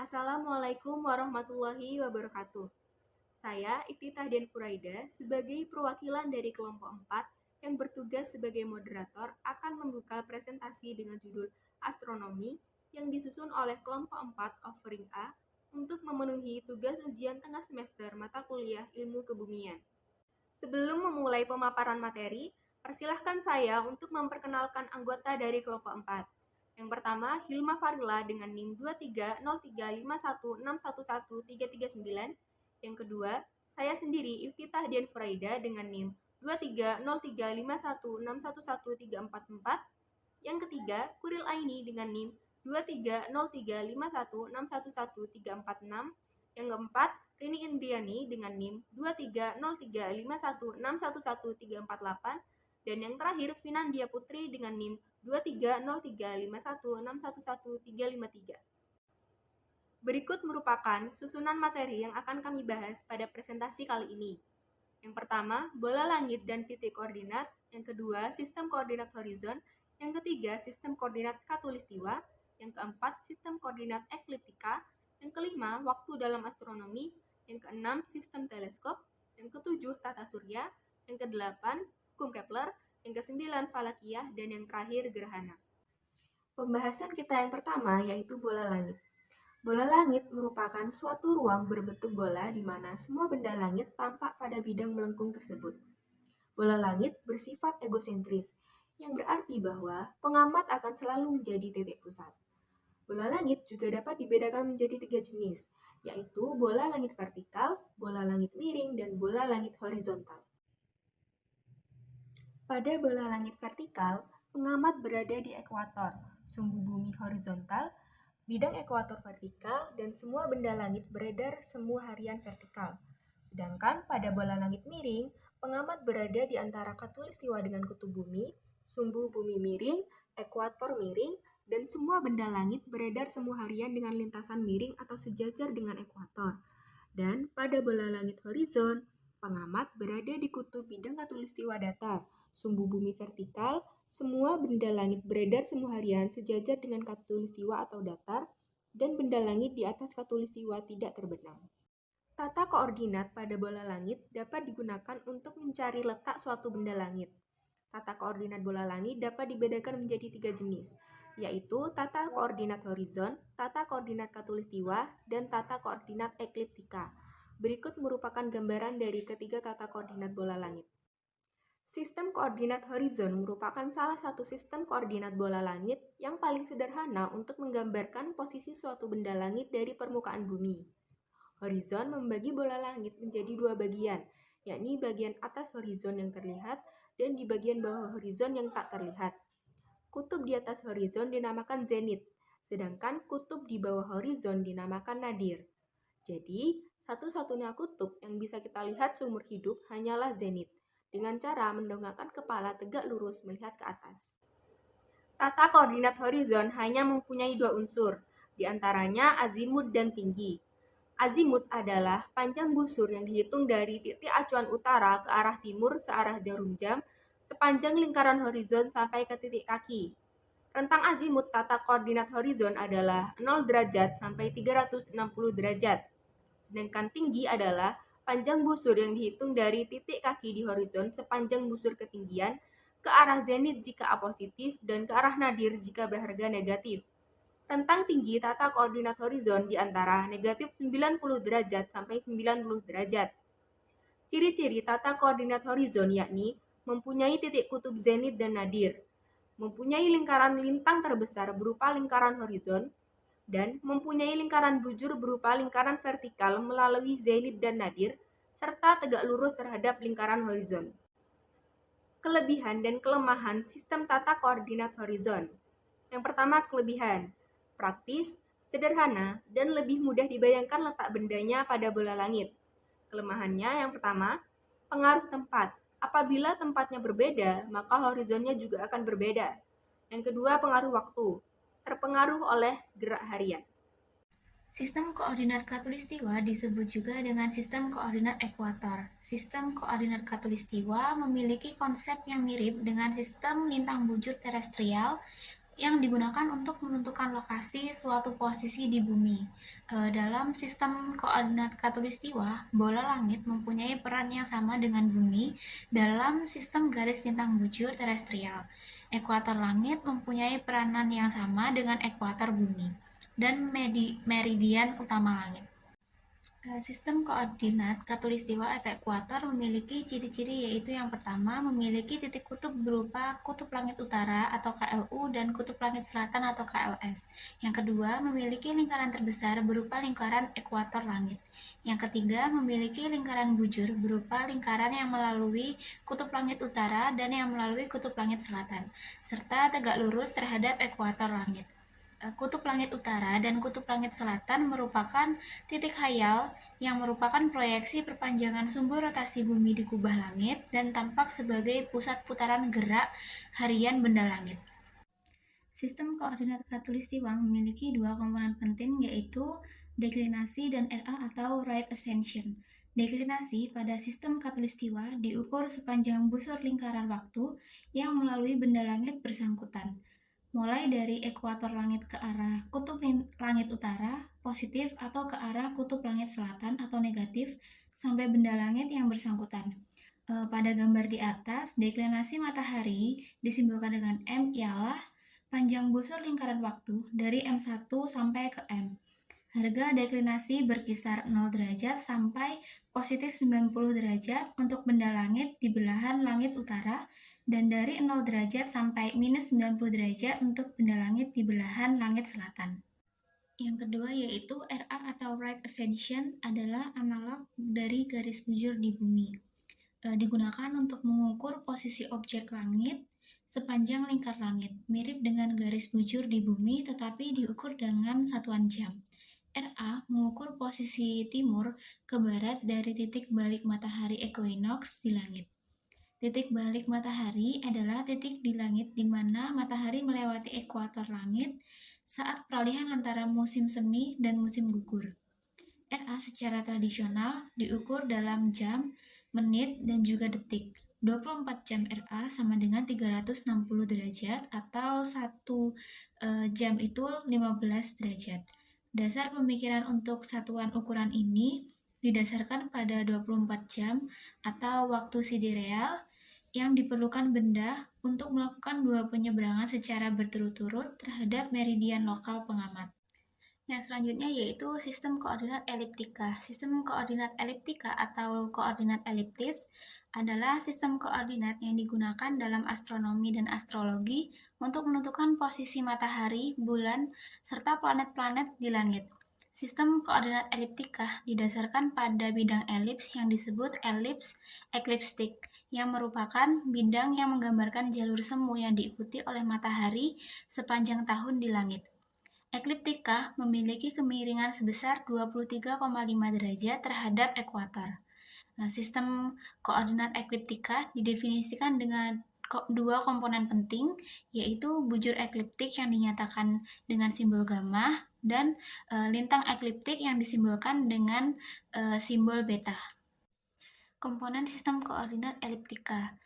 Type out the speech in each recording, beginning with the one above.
Assalamualaikum warahmatullahi wabarakatuh. Saya Iftitah Den Furaida sebagai perwakilan dari kelompok 4 yang bertugas sebagai moderator akan membuka presentasi dengan judul Astronomi yang disusun oleh kelompok 4 offering A untuk memenuhi tugas ujian tengah semester mata kuliah Ilmu Kebumian. Sebelum memulai pemaparan materi, persilahkan saya untuk memperkenalkan anggota dari kelompok 4. Yang pertama, Hilma Farila dengan NIM 230351611339. Yang kedua, saya sendiri Iftitah Dian Furaida dengan NIM 230351611344. Yang ketiga, Kuril Aini dengan NIM 230351611346. Yang keempat, Rini Indriani dengan NIM 230351611348. Dan yang terakhir, Finandia Putri dengan NIM 230351611353. Berikut merupakan susunan materi yang akan kami bahas pada presentasi kali ini. Yang pertama, bola langit dan titik koordinat. Yang kedua, sistem koordinat horizon. Yang ketiga, sistem koordinat khatulistiwa. Yang keempat, sistem koordinat ekliptika. Yang kelima, waktu dalam astronomi. Yang keenam, sistem teleskop. Yang ketujuh, tata surya. Yang kedelapan, hukum Kepler. Yang kesembilan, falakiyah. Dan yang terakhir, gerhana. Pembahasan kita yang pertama yaitu bola langit. Bola langit merupakan suatu ruang berbentuk bola di mana semua benda langit tampak pada bidang melengkung tersebut. Bola langit bersifat egosentris, yang berarti bahwa pengamat akan selalu menjadi titik pusat. Bola langit juga dapat dibedakan menjadi 3 jenis, yaitu bola langit vertikal, bola langit miring, dan bola langit horizontal. Pada bola langit vertikal, pengamat berada di ekuator, sumbu bumi horizontal, bidang ekuator vertikal, dan semua benda langit beredar semu harian vertikal. Sedangkan pada bola langit miring, pengamat berada di antara khatulistiwa dengan kutub bumi, sumbu bumi miring, ekuator miring, dan semua benda langit beredar semu harian dengan lintasan miring atau sejajar dengan ekuator. Dan pada bola langit horizon, pengamat berada di kutub bidang khatulistiwa datar, sumbu bumi vertikal, semua benda langit beredar semu harian sejajar dengan khatulistiwa atau datar, dan benda langit di atas khatulistiwa tidak terbenam. Tata koordinat pada bola langit dapat digunakan untuk mencari letak suatu benda langit. Tata koordinat bola langit dapat dibedakan menjadi 3 jenis, yaitu tata koordinat horizon, tata koordinat khatulistiwa, dan tata koordinat ekliptika. Berikut merupakan gambaran dari ketiga tata koordinat bola langit. Sistem koordinat horizon merupakan salah satu sistem koordinat bola langit yang paling sederhana untuk menggambarkan posisi suatu benda langit dari permukaan bumi. Horizon membagi bola langit menjadi 2 bagian, yakni bagian atas horizon yang terlihat dan di bagian bawah horizon yang tak terlihat. Kutub di atas horizon dinamakan zenit, sedangkan kutub di bawah horizon dinamakan nadir. Jadi, satu-satunya kutub yang bisa kita lihat seumur hidup hanyalah zenit, dengan cara mendongakkan kepala tegak lurus melihat ke atas. Tata koordinat horizon hanya mempunyai 2 unsur, di antaranya azimut dan tinggi. Azimut adalah panjang busur yang dihitung dari titik acuan utara ke arah timur searah jarum jam sepanjang lingkaran horizon sampai ke titik kaki. Rentang azimut tata koordinat horizon adalah 0 derajat sampai 360 derajat. Sedangkan tinggi adalah panjang busur yang dihitung dari titik kaki di horizon sepanjang busur ketinggian ke arah zenit jika A positif dan ke arah nadir jika berharga negatif. Rentang tinggi tata koordinat horizon di antara negatif 90 derajat sampai 90 derajat. Ciri-ciri tata koordinat horizon yakni mempunyai titik kutub zenit dan nadir, mempunyai lingkaran lintang terbesar berupa lingkaran horizon, dan mempunyai lingkaran bujur berupa lingkaran vertikal melalui zenit dan nadir, serta tegak lurus terhadap lingkaran horizon. Kelebihan dan kelemahan sistem tata koordinat horizon. Yang pertama, kelebihan. Praktis, sederhana, dan lebih mudah dibayangkan letak bendanya pada bola langit. Kelemahannya yang pertama, pengaruh tempat. Apabila tempatnya berbeda, maka horizonnya juga akan berbeda. Yang kedua, pengaruh waktu. Terpengaruh oleh gerak harian. Sistem koordinat khatulistiwa disebut juga dengan sistem koordinat ekuator. Sistem koordinat khatulistiwa memiliki konsep yang mirip dengan sistem lintang bujur terestrial, yang digunakan untuk menentukan lokasi suatu posisi di bumi. Dalam sistem koordinat khatulistiwa, bola langit mempunyai peran yang sama dengan bumi dalam sistem garis lintang bujur terestrial. Ekuator langit mempunyai peranan yang sama dengan ekuator bumi dan meridian utama langit. Sistem koordinat khatulistiwa atau ekuator memiliki ciri-ciri, yaitu yang pertama memiliki titik kutub berupa kutub langit utara atau KLU dan kutub langit selatan atau KLS. Yang kedua memiliki lingkaran terbesar berupa lingkaran ekuator langit. Yang ketiga memiliki lingkaran bujur berupa lingkaran yang melalui kutub langit utara dan yang melalui kutub langit selatan, serta tegak lurus terhadap ekuator langit. Kutub langit utara dan kutub langit selatan merupakan titik khayal yang merupakan proyeksi perpanjangan sumbu rotasi bumi di kubah langit dan tampak sebagai pusat putaran gerak harian benda langit. Sistem koordinat khatulistiwa memiliki dua komponen penting, yaitu deklinasi dan RA atau right ascension. Deklinasi pada sistem khatulistiwa diukur sepanjang busur lingkaran waktu yang melalui benda langit bersangkutan, mulai dari ekuator langit ke arah kutub langit utara positif atau ke arah kutub langit selatan atau negatif sampai benda langit yang bersangkutan. Pada gambar di atas, deklinasi matahari disimbolkan dengan M ialah panjang busur lingkaran waktu dari M1 sampai ke M. Harga deklinasi berkisar 0 derajat sampai positif 90 derajat untuk benda langit di belahan langit utara dan dari 0 derajat sampai minus 90 derajat untuk benda langit di belahan langit selatan. Yang kedua yaitu RA atau right ascension adalah analog dari garis bujur di bumi. Digunakan untuk mengukur posisi objek langit sepanjang lingkar langit, mirip dengan garis bujur di bumi tetapi diukur dengan satuan jam. RA mengukur posisi timur ke barat dari titik balik matahari equinox di langit. Titik balik matahari adalah titik di langit di mana matahari melewati ekuator langit saat peralihan antara musim semi dan musim gugur. RA secara tradisional diukur dalam jam, menit, dan juga detik. 24 jam RA sama dengan 360 derajat atau 1 jam itu 15 derajat. Dasar pemikiran untuk satuan ukuran ini didasarkan pada 24 jam atau waktu sidereal yang diperlukan benda untuk melakukan dua penyeberangan secara berturut-turut terhadap meridian lokal pengamat. Yang selanjutnya yaitu sistem koordinat eliptika. Sistem koordinat eliptika atau koordinat eliptis adalah sistem koordinat yang digunakan dalam astronomi dan astrologi untuk menentukan posisi matahari, bulan, serta planet-planet di langit. Sistem koordinat eliptika didasarkan pada bidang elips yang disebut elips ekliptik, yang merupakan bidang yang menggambarkan jalur semu yang diikuti oleh matahari sepanjang tahun di langit. Ekliptika memiliki kemiringan sebesar 23,5 derajat terhadap ekuator. Sistem koordinat ekliptika didefinisikan dengan dua komponen penting, yaitu bujur ekliptik yang dinyatakan dengan simbol gamma dan lintang ekliptik yang disimbolkan dengan simbol beta. Komponen sistem koordinat eliptika.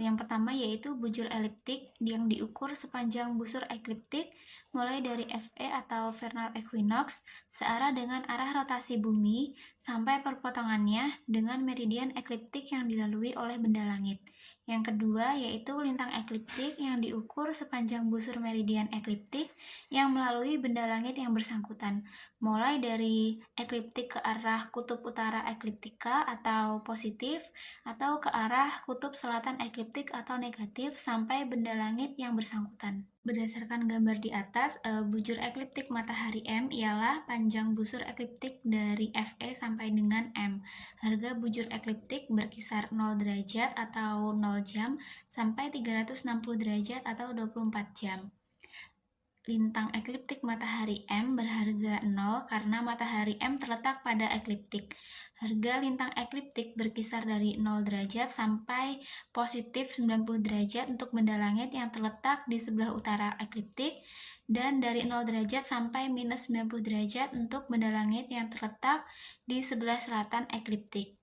Yang pertama yaitu bujur eliptik yang diukur sepanjang busur ekliptik mulai dari FE atau vernal equinox searah dengan arah rotasi bumi sampai perpotongannya dengan meridian ekliptik yang dilalui oleh benda langit. Yang kedua yaitu lintang ekliptik yang diukur sepanjang busur meridian ekliptik yang melalui benda langit yang bersangkutan, mulai dari ekliptik ke arah kutub utara ekliptika atau positif atau ke arah kutub selatan ekliptik atau negatif sampai benda langit yang bersangkutan. Berdasarkan gambar di atas, bujur ekliptik matahari M ialah panjang busur ekliptik dari FE sampai dengan M. Harga bujur ekliptik berkisar 0 derajat atau 0 jam sampai 360 derajat atau 24 jam. Lintang ekliptik matahari M berharga 0 karena matahari M terletak pada ekliptik. Harga lintang ekliptik berkisar dari 0 derajat sampai positif 90 derajat untuk benda langit yang terletak di sebelah utara ekliptik dan dari 0 derajat sampai minus 90 derajat untuk benda langit yang terletak di sebelah selatan ekliptik.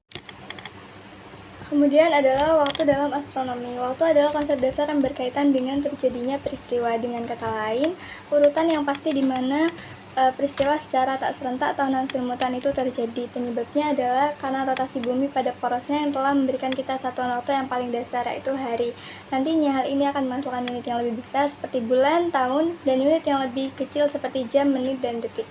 Kemudian adalah waktu dalam astronomi. Waktu adalah konsep dasar yang berkaitan dengan terjadinya peristiwa. Dengan kata lain, urutan yang pasti di mana peristiwa secara tak serentak tahunan simultan itu terjadi. Penyebabnya adalah karena rotasi bumi pada porosnya yang telah memberikan kita satuan waktu yang paling dasar, yaitu hari. Nantinya hal ini akan menghasilkan unit yang lebih besar seperti bulan, tahun, dan unit yang lebih kecil seperti jam, menit, dan detik.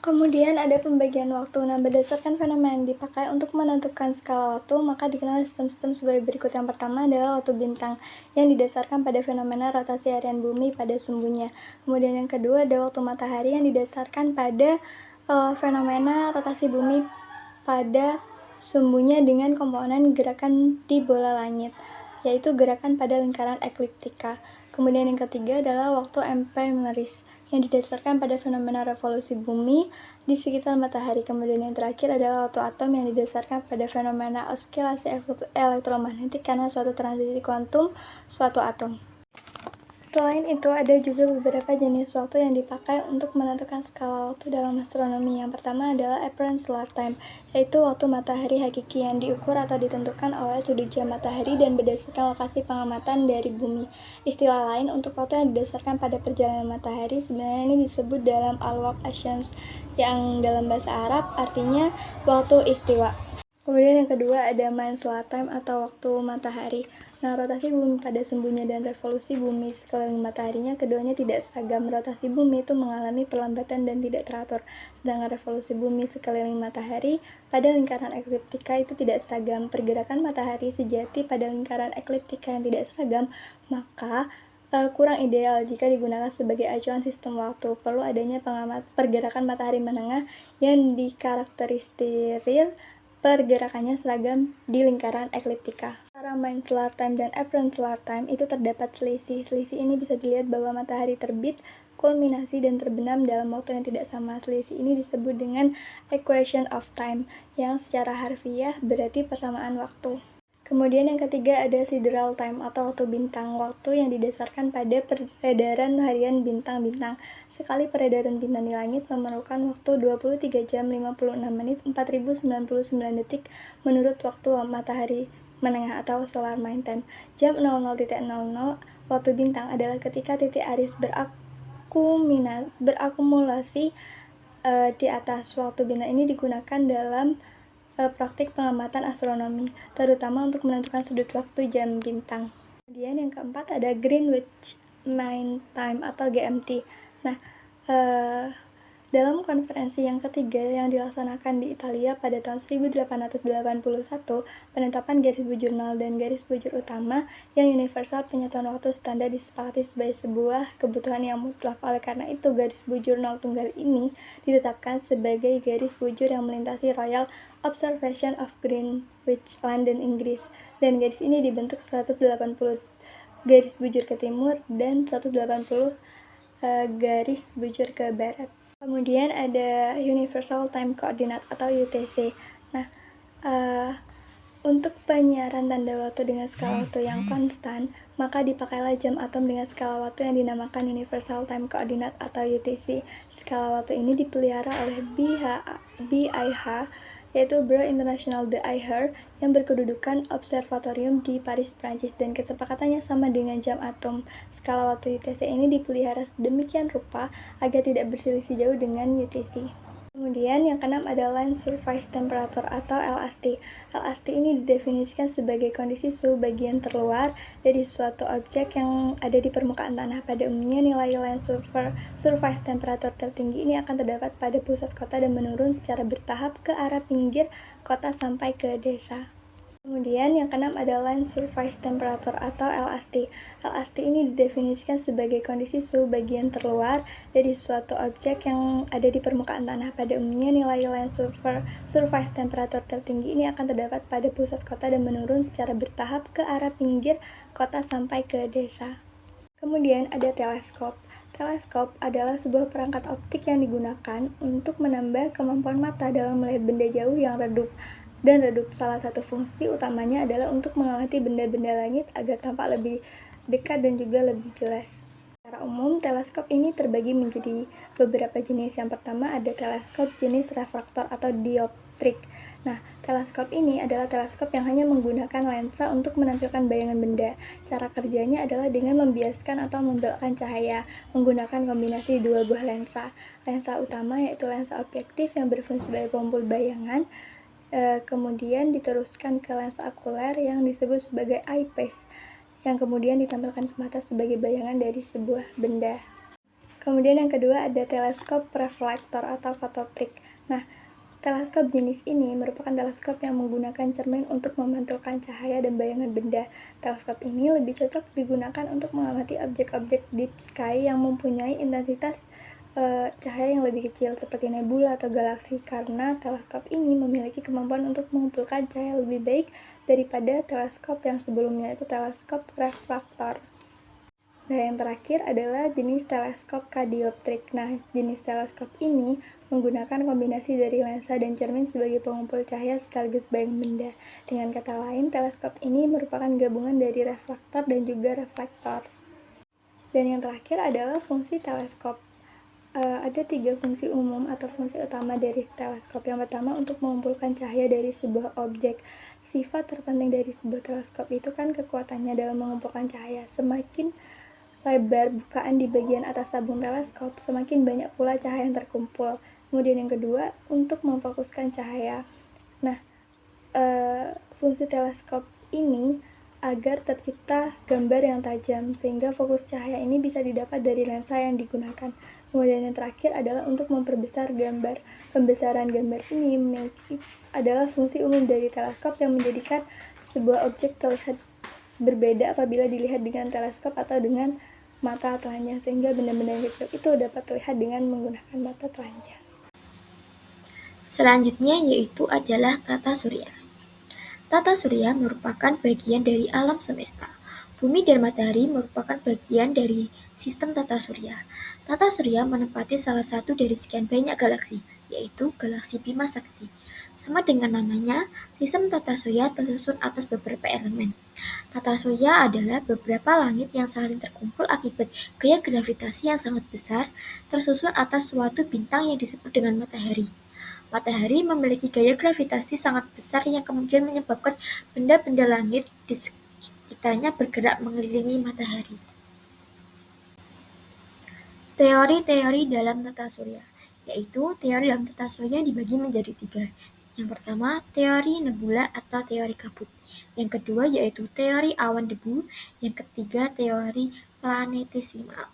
Kemudian ada pembagian waktu. Nah, berdasarkan fenomena yang dipakai untuk menentukan skala waktu, maka dikenal sistem-sistem sebagai berikut. Yang pertama adalah waktu bintang, yang didasarkan pada fenomena rotasi harian bumi pada sumbunya. Kemudian yang kedua ada waktu matahari, yang didasarkan pada fenomena rotasi bumi pada sumbunya dengan komponen gerakan di bola langit, yaitu gerakan pada lingkaran ekliptika. Kemudian yang ketiga adalah waktu ephemeris, yang didasarkan pada fenomena revolusi bumi di sekitar matahari. Kemudian yang terakhir adalah waktu atom, yang didasarkan pada fenomena oscilasi elektromagnetik karena suatu transisi kuantum suatu atom. Selain itu, ada juga beberapa jenis waktu yang dipakai untuk menentukan skala waktu dalam astronomi. Yang pertama adalah apparent solar time, yaitu waktu matahari hakiki yang diukur atau ditentukan oleh sudut jam matahari dan berdasarkan lokasi pengamatan dari bumi. Istilah lain untuk waktu yang didasarkan pada perjalanan matahari sebenarnya ini disebut dalam al-waqt asy-syams, yang dalam bahasa Arab artinya waktu istiwa. Kemudian yang kedua ada main solar time atau waktu matahari. Nah, rotasi bumi pada sumbunya dan revolusi bumi sekeliling mataharinya keduanya tidak seragam. Rotasi bumi itu mengalami perlambatan dan tidak teratur, sedangkan revolusi bumi sekeliling matahari pada lingkaran ekliptika itu tidak seragam. Pergerakan matahari sejati pada lingkaran ekliptika yang tidak seragam, maka kurang ideal jika digunakan sebagai acuan sistem waktu. Perlu adanya pergerakan matahari menengah yang dikarakteristir pergerakannya seragam di lingkaran ekliptika. Antara main solar time dan apparent solar time itu terdapat selisih. Selisih ini bisa dilihat bahwa matahari terbit, kulminasi, dan terbenam dalam waktu yang tidak sama. Selisih ini disebut dengan equation of time, yang secara harfiah berarti persamaan waktu. Kemudian yang ketiga ada sidereal time atau waktu bintang, waktu yang didasarkan pada peredaran harian bintang-bintang. Sekali peredaran bintang di langit memerlukan waktu 23 jam 56 menit 4099 detik menurut waktu matahari menengah atau solar main time. Jam 00.00 waktu bintang adalah ketika titik Aries berakumulasi di atas. Waktu bintang ini digunakan dalam praktik pengamatan astronomi, terutama untuk menentukan sudut waktu jam bintang. Kemudian yang keempat ada Greenwich Mean Time atau GMT. Nah, dalam konferensi yang ketiga yang dilaksanakan di Italia pada tahun 1881, penetapan garis bujur nol dan garis bujur utama yang universal penyatuan waktu standar disepakati sebagai sebuah kebutuhan yang mutlak. Oleh karena itu, garis bujur nol tunggal ini ditetapkan sebagai garis bujur yang melintasi Royal Observation of Greenwich, London, Inggris. Dan garis ini dibentuk 180 garis bujur ke timur dan 180 garis bujur ke barat. Kemudian ada Universal Time Coordinate atau UTC. Nah, untuk penyiaran tanda waktu dengan skala waktu yang konstan, maka dipakailah jam atom dengan skala waktu yang dinamakan Universal Time Coordinate atau UTC. Skala waktu ini dipelihara oleh BIH, yaitu Bureau International de l'Air, yang berkedudukan observatorium di Paris, Prancis, dan kesepakatannya sama dengan jam atom. Skala waktu UTC ini dipelihara sedemikian rupa agar tidak berselisih jauh dengan UTC. Kemudian yang keenam ada Land Surface Temperature atau LST. LST ini didefinisikan sebagai kondisi suhu bagian terluar dari suatu objek yang ada di permukaan tanah. Pada umumnya nilai Land Surface Temperature tertinggi ini akan terdapat pada pusat kota dan menurun secara bertahap ke arah pinggir kota sampai ke desa. Kemudian yang keenam ada Land Surface Temperature atau LST. LST ini didefinisikan sebagai kondisi suhu bagian terluar dari suatu objek yang ada di permukaan tanah. Pada umumnya nilai Land Surface Temperature tertinggi ini akan terdapat pada pusat kota dan menurun secara bertahap ke arah pinggir kota sampai ke desa. Kemudian ada teleskop. Teleskop adalah sebuah perangkat optik yang digunakan untuk menambah kemampuan mata dalam melihat benda jauh yang redup. Salah satu fungsi utamanya adalah untuk mengamati benda-benda langit agar tampak lebih dekat dan juga lebih jelas. secara umum, teleskop ini terbagi menjadi beberapa jenis. Yang pertama ada teleskop jenis refraktor atau dioptrik. Nah, teleskop ini adalah teleskop yang hanya menggunakan lensa untuk menampilkan bayangan benda. Cara kerjanya adalah dengan membiaskan atau membelokkan cahaya menggunakan kombinasi dua buah lensa. Lensa utama yaitu lensa objektif yang berfungsi sebagai pengumpul bayangan, kemudian diteruskan ke lensa okuler yang disebut sebagai eyepiece, yang kemudian ditampilkan ke mata sebagai bayangan dari sebuah benda. Kemudian yang kedua ada teleskop reflektor atau fotoprik. Nah, teleskop jenis ini merupakan teleskop yang menggunakan cermin untuk memantulkan cahaya dan bayangan benda. Teleskop ini lebih cocok digunakan untuk mengamati objek-objek deep sky yang mempunyai intensitas cahaya yang lebih kecil seperti nebula atau galaksi, karena teleskop ini memiliki kemampuan untuk mengumpulkan cahaya lebih baik daripada teleskop yang sebelumnya, yaitu teleskop refraktor. Nah, yang terakhir adalah jenis teleskop kadioptrik. Nah, jenis teleskop ini menggunakan kombinasi dari lensa dan cermin sebagai pengumpul cahaya sekaligus bayangan benda. Dengan kata lain, teleskop ini merupakan gabungan dari refraktor dan juga reflektor. Dan yang terakhir adalah fungsi teleskop. Ada 3 fungsi umum atau fungsi utama dari teleskop. Yang pertama, untuk mengumpulkan cahaya dari sebuah objek. Sifat terpenting dari sebuah teleskop itu kan kekuatannya dalam mengumpulkan cahaya. Semakin lebar bukaan di bagian atas tabung teleskop, semakin banyak pula cahaya yang terkumpul. Kemudian yang kedua, untuk memfokuskan cahaya. Nah, fungsi teleskop ini agar tercipta gambar yang tajam, sehingga fokus cahaya ini bisa didapat dari lensa yang digunakan. Kemudian yang terakhir adalah untuk memperbesar gambar. Pembesaran gambar ini adalah fungsi umum dari teleskop yang menjadikan sebuah objek terlihat berbeda apabila dilihat dengan teleskop atau dengan mata telanjang, sehingga benda-benda yang kecil itu dapat terlihat dengan menggunakan mata telanjang. Selanjutnya yaitu adalah tata surya. Tata surya merupakan bagian dari alam semesta. Bumi dan matahari merupakan bagian dari sistem tata surya. Tata surya menempati salah satu dari sekian banyak galaksi, yaitu galaksi Bima Sakti. Sama dengan namanya, sistem tata surya tersusun atas beberapa elemen. Tata surya adalah beberapa langit yang saling terkumpul akibat gaya gravitasi yang sangat besar, tersusun atas suatu bintang yang disebut dengan matahari. Matahari memiliki gaya gravitasi sangat besar yang kemudian menyebabkan benda-benda langit di sekitarnya bergerak mengelilingi matahari. Teori-teori dalam tata surya, yaitu teori dalam tata surya dibagi menjadi 3. Yang pertama, teori nebula atau teori kabut. Yang kedua yaitu teori awan debu. Yang ketiga, teori planetesimal.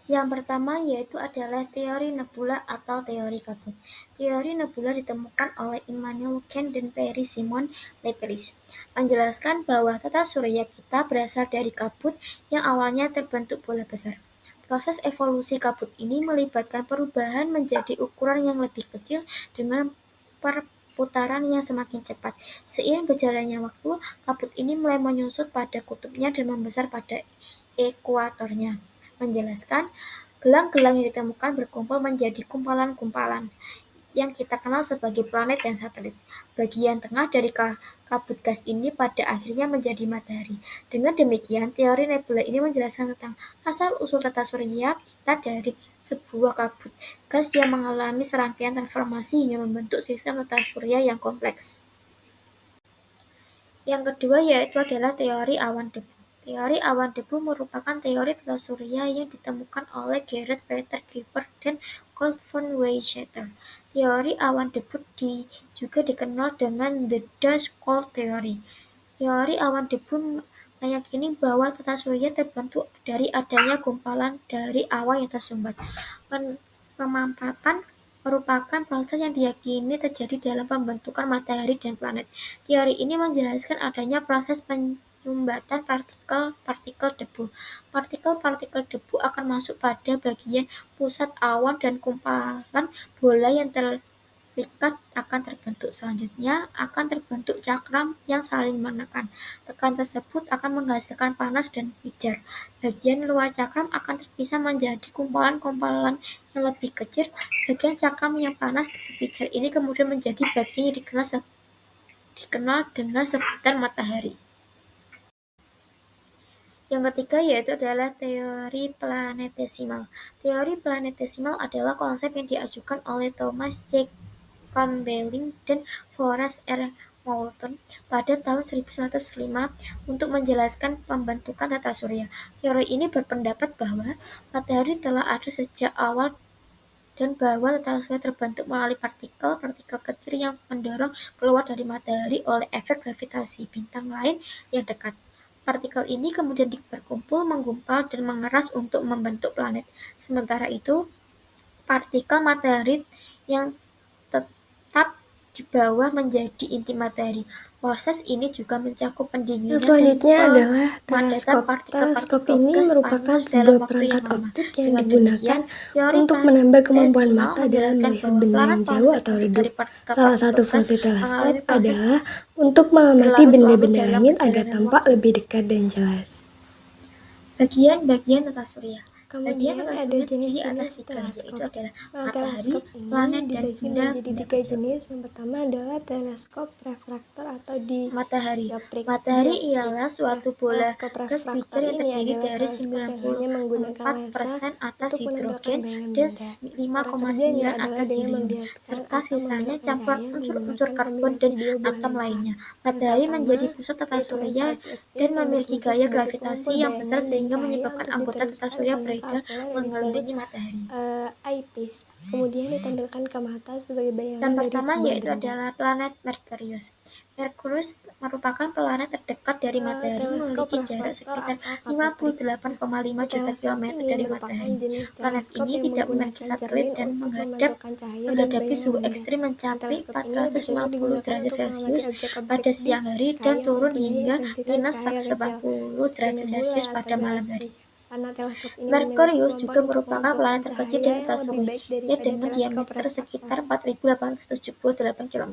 Yang pertama yaitu adalah teori nebula atau teori kabut. Teori nebula ditemukan oleh Immanuel Kant dan Pierre Simon Laplace, menjelaskan bahwa tata surya kita berasal dari kabut yang awalnya terbentuk bola besar. Proses evolusi kabut ini melibatkan perubahan menjadi ukuran yang lebih kecil dengan perputaran yang semakin cepat. Seiring berjalannya waktu, kabut ini mulai menyusut pada kutubnya dan membesar pada ekuatornya. Menjelaskan, gelang-gelang yang ditemukan berkumpul menjadi kumpalan-kumpalan yang kita kenal sebagai planet dan satelit. Bagian tengah dari kabut gas ini pada akhirnya menjadi matahari. Dengan demikian, teori nebula ini menjelaskan tentang asal-usul tata surya kita dari sebuah kabut gas yang mengalami serangkaian transformasi hingga membentuk sistem tata surya yang kompleks. Yang kedua yaitu adalah teori awan debu. Teori awan debu merupakan teori tata surya yang ditemukan oleh Gerard Peter Kuiper dan Carl von Weizsäcker. Teori awan debu juga dikenal dengan the dust cloud theory. Teori awan debu meyakini bahwa tata surya terbentuk dari adanya gumpalan dari awan yang tersumbat. Pemampatan merupakan proses yang diyakini terjadi dalam pembentukan matahari dan planet. Teori ini menjelaskan adanya proses penyumbatan partikel-partikel debu. Partikel-partikel debu akan masuk pada bagian pusat awan dan kumpalan bola yang terlikat akan terbentuk. Selanjutnya akan terbentuk cakram yang saling menekan. Tekan tersebut akan menghasilkan panas dan pijar. Bagian luar cakram akan terpisah menjadi kumpalan-kumpalan yang lebih kecil. Bagian cakram yang panas dan pijar ini kemudian menjadi bagian yang dikenal dengan sebutan matahari. Yang ketiga yaitu adalah teori planetesimal. Teori planetesimal adalah konsep yang diajukan oleh Thomas J. Campbell dan Forrest R. Moulton pada tahun 1905 untuk menjelaskan pembentukan tata surya. Teori ini berpendapat bahwa matahari telah ada sejak awal dan bahwa tata surya terbentuk melalui partikel-partikel kecil yang mendorong keluar dari matahari oleh efek gravitasi bintang lain yang dekat. Partikel ini kemudian berkumpul, menggumpal, dan mengeras untuk membentuk planet. Sementara itu, partikel matahari yang tetap di bawah menjadi inti matahari. Proses ini juga mencakup pendinginan Yang selanjutnya dan adalah pemadatan teleskop. partikel-partikel Teleskop ini gas merupakan panas dalam sebuah waktu perangkat yang lama. optik yang Dengan digunakan demikian, teori untuk menambah kemampuan planetesimal mata dalam menjelaskan melihat bahwa benda yang jauh planet-planet atau terbentuk redup. dari partikel-partikel Salah satu gas fungsi teleskop mengalami proses adalah untuk mengamati berlarut-larut benda-benda dalam langit agar perjalanan tampak waktu. lebih dekat dan jelas. Bagian-bagian tata surya. Bagian Kemudian tata ada surya terdiri atas jenis-jenis 3, yaitu teleskop. adalah Nah, matahari, teleskop ini planet, dan dibagi menjadi benda-benda 3 kecil. jenis. Yang pertama adalah teleskop refraktor atau Matahari. dioptrik. Matahari ialah suatu bola Teleskop gas refraktor pijar yang ini terdiri adalah dari teleskop yang hanya menggunakan lensa 94% atas untuk menambahkan hidrogen bayangan dan benda. Cara 5,9 kerjanya adalah atas dengan helium, membiaskan serta atau sisanya membelokkan campuran cahaya unsur-unsur menggunakan karbon kombinasi dan dua buah atom lensa. lainnya. Lensa Matahari utama menjadi pusat tata yaitu lensa surya reflektif dan yang memiliki berfungsi gaya sebagai gravitasi pengumpul yang besar bayangan dan sehingga cahaya menyebabkan untuk anggota tata diteruskan surya ke lensa beredar okuler yang disebut mengelilingi matahari. eyepiece, kemudian ditampilkan ke mata sebagai bayangan Yang dari pertama sebuah yaitu benda. adalah planet Merkurius. Merkurius merupakan planet terdekat dari matahari, Teleskop memiliki jarak reflektor sekitar atau katoprik. 58,5 juta Teleskop kilometer ini dari merupakan matahari. jenis Planet teleskop ini yang tidak memiliki menggunakan satelit cermin dan untuk memantulkan cahaya dan menghadapi bayangan suhu benda. ekstrim Nah, mencapai teleskop ini lebih cocok 450 digunakan derajat untuk mengamati Celcius objek-objek pada di siang hari sky dan yang turun mempunyai hingga intensitas minus cahaya kecil, 180 seperti derajat nebula Celcius atau pada malam galaksi. hari. Karena teleskop ini memiliki Merkurius juga kemampuan untuk merupakan mengumpulkan planet terkecil cahaya di yang tata lebih surya, baik daripada dengan teleskop diameter refraktor. sekitar 4.878 km.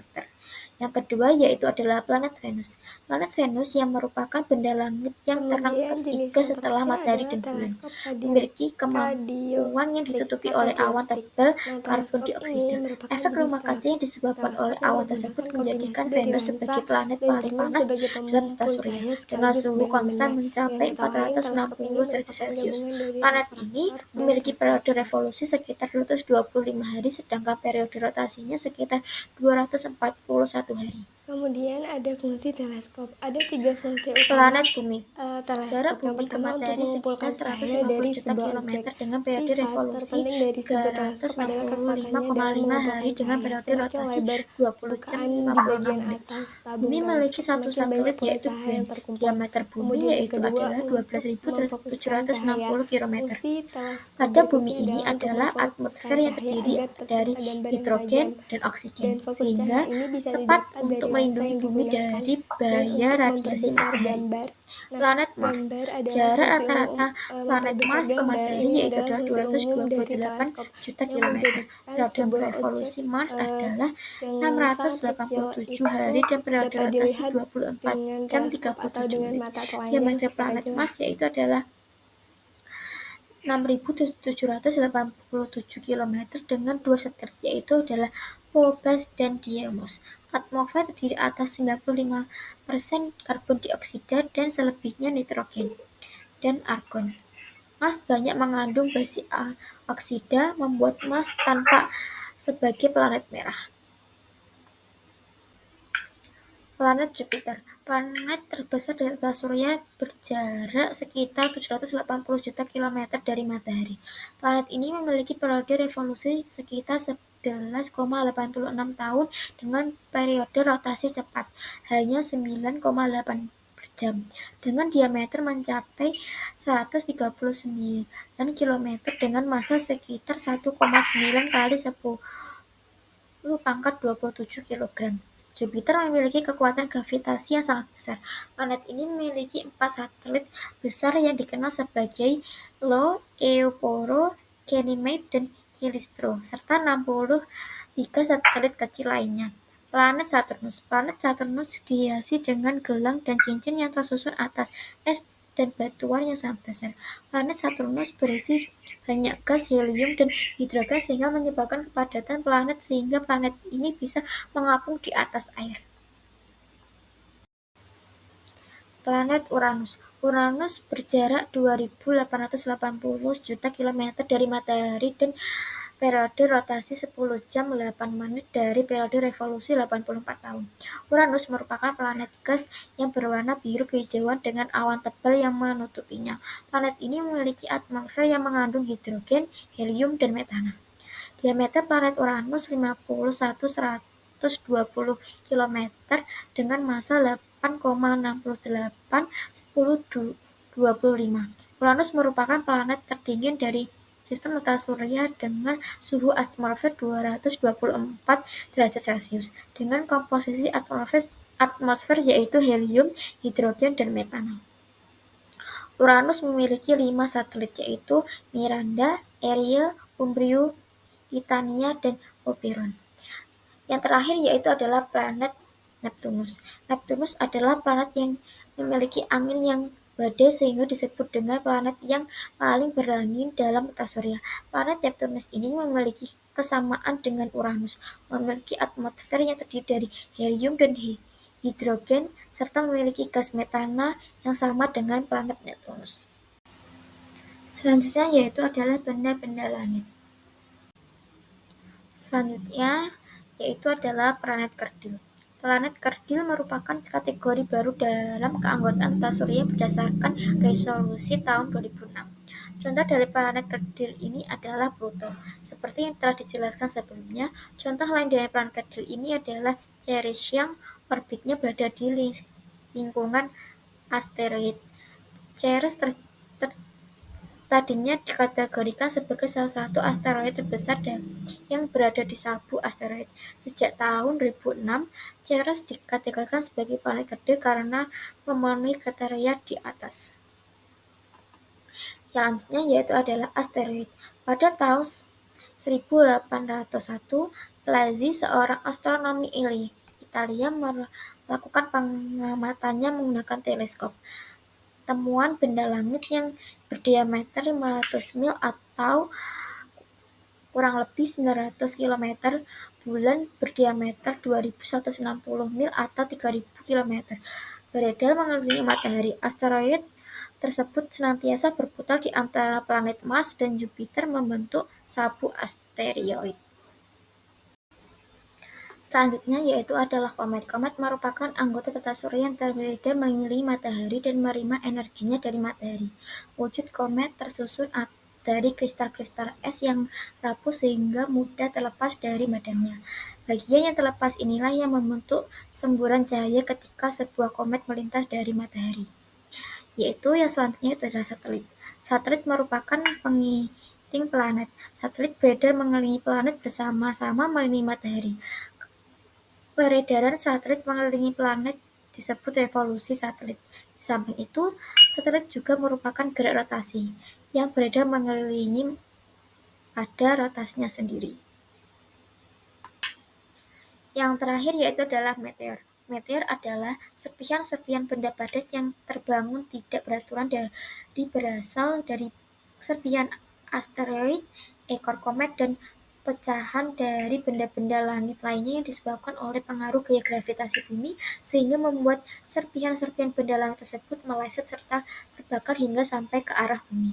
Yang kedua yaitu adalah planet Venus. Planet Venus yang merupakan benda langit yang terang Kemudian jenis ketiga yang setelah terakhir matahari adalah dan bulan, teleskop memiliki kemampuan yang kadioptrik ditutupi atau oleh awan dioptrik. tebal Nah, karbon teleskop ini dioksida. merupakan Efek jenis rumah kaca yang disebabkan oleh teleskop yang awan tersebut menggunakan menjadikan kombinasi dari Venus lensa sebagai planet dan paling cermin panas sebagai dalam tata pengumpul surya, cahaya dengan sekaligus suhu bayangan konstan benda. mencapai Dengan kata lain, teleskop ini 460 derajat merupakan Celcius. gabungan dari Planet ini refraktor dan memiliki periode reflektor. revolusi sekitar 225 hari, sedangkan periode rotasinya sekitar 241 hari. Kemudian ada fungsi teleskop. Ada 3 fungsi utama Planet Bumi. Jarak teleskop. Yang bumi ke pertama untuk matahari mengumpulkan sekitar cahaya 150 dari juta sebuah objek. kilometer dengan periode Sifat revolusi terpenting dari sebuah teleskop adalah kekuatannya dalam 365,5 hari mengumpulkan dengan cahaya. periode Semakin rotasi lebar 20 jam permukaan di 56 bagian menit. atas tabung Bumi memiliki teleskop, satu semakin banyak satelit pula yaitu cahaya Gwen. yang terkumpul. Diameter bumi Kemudian yang yaitu kedua, adalah untuk memfokuskan cahaya. 12.760 km. Fungsi teleskop Pada bumi berikutnya ini adalah untuk adalah memfokuskan atmosfer yang cahaya terdiri agar dari tercipta gambar yang tajam. hidrogen dan oksigen, Dan fokus sehingga cahaya ini bisa tepat didapat untuk dari lensa melindungi yang bumi digunakan dari dan bahaya untuk radiasi memperbesar matahari. gambar. Nah, Planet Mars. gambar adalah Jarak fungsi rata-rata planet memperbesar Mars ke gambar. matahari Ini yaitu adalah adalah fungsi umum dari 228 teleskop juta yang kilometer. menjadikan Periode sebuah objek revolusi Mars adalah yang sangat kecil 687 itu hari dan periode dapat rotasi dilihat 24 dengan jam teleskop atau 37 dengan menit. mata telanjang Diameter secara planet Mars jelas. yaitu adalah 6.787 km dengan 2 satelit, yaitu adalah Phobos dan Deimos. Atmosfer terdiri atas 95% karbon dioksida dan selebihnya nitrogen dan argon. Mars banyak mengandung besi oksida, membuat Mars tampak sebagai planet merah. Planet Jupiter. Planet terbesar di tata surya berjarak sekitar 780 juta kilometer dari matahari. Planet ini memiliki periode revolusi sekitar 11,86 tahun dengan periode rotasi cepat hanya 9,8 jam, dengan diameter mencapai 139 km dengan massa sekitar 1,9 kali 10⁻27 kg. Jupiter memiliki kekuatan gravitasi yang sangat besar. Planet ini memiliki 4 satelit besar yang dikenal sebagai Io, Euporo, Ganymede, dan Callisto, serta 63 satelit kecil lainnya. Planet Saturnus. Planet Saturnus dihiasi dengan gelang dan cincin yang tersusun atas es dan batuan yang sangat besar. Planet Saturnus berisi banyak gas helium dan hidrogen sehingga menyebabkan kepadatan planet sehingga planet ini bisa mengapung di atas air. Planet Uranus. Uranus berjarak 2.880 juta kilometer dari matahari dan periode rotasi 10 jam 8 menit dari periode revolusi 84 tahun. Uranus merupakan planet gas yang berwarna biru kehijauan dengan awan tebal yang menutupinya. Planet ini memiliki atmosfer yang mengandung hidrogen, helium, dan metana. Diameter planet Uranus 51.120 km dengan massa 8,681025. Uranus merupakan planet terdingin dari sistem tata surya dengan suhu atmosfer 224 derajat Celcius dengan komposisi atmosfer yaitu helium, hidrogen, dan metana. Uranus memiliki 5 satelit yaitu Miranda, Erie, Umbrio, Titania, dan Oberon. Yang terakhir yaitu adalah planet Neptunus. Neptunus adalah planet yang memiliki angin yang badai sehingga disebut dengan planet yang paling berangin dalam tata surya. Planet Neptunus ini memiliki kesamaan dengan Uranus, memiliki atmosfer yang terdiri dari helium dan hidrogen, serta memiliki gas metana yang sama dengan planet Neptunus. Selanjutnya yaitu adalah benda-benda langit. Selanjutnya yaitu adalah planet kerdil. Planet kerdil merupakan kategori baru dalam keanggotaan tata surya berdasarkan resolusi tahun 2006. Contoh dari planet kerdil ini adalah Pluto. Seperti yang telah dijelaskan sebelumnya, contoh lain dari planet kerdil ini adalah Ceres yang orbitnya berada di lingkungan asteroid. Ceres tadinya dikategorikan sebagai salah satu asteroid terbesar yang berada di sabuk asteroid. Sejak tahun 2006, Ceres dikategorikan sebagai planet kerdil karena memenuhi kriteria di atas. Selanjutnya yaitu adalah asteroid. Pada tahun 1801, Palazzi, seorang astronomi Italia, melakukan pengamatannya menggunakan teleskop. Temuan benda langit yang berdiameter 500 mil atau kurang lebih 900 km, bulan berdiameter 2160 mil atau 3000 km, beredar mengelilingi matahari. Asteroid tersebut senantiasa berputar di antara planet Mars dan Jupiter membentuk sabuk asteroid. Selanjutnya yaitu adalah komet. Komet merupakan anggota tata surya yang beredar mengelilingi matahari dan menerima energinya dari matahari. Wujud komet tersusun dari kristal-kristal es yang rapuh sehingga mudah terlepas dari badannya. Bagian yang terlepas inilah yang membentuk semburan cahaya ketika sebuah komet melintas dari matahari. Yaitu yang selanjutnya itu adalah satelit. Satelit merupakan pengiring planet. Satelit beredar mengelilingi planet bersama-sama mengelilingi matahari. Peredaran satelit mengelilingi planet disebut revolusi satelit. Di samping itu, satelit juga merupakan gerak rotasi yang beredar mengelilingi pada rotasinya sendiri. Yang terakhir yaitu adalah meteor. Meteor adalah serpihan-serpihan benda padat yang terbangun tidak beraturan berasal dari serpihan asteroid, ekor komet, dan pecahan dari benda-benda langit lainnya yang disebabkan oleh pengaruh gaya gravitasi bumi sehingga membuat serpihan-serpihan benda langit tersebut meleset serta terbakar hingga sampai ke arah bumi.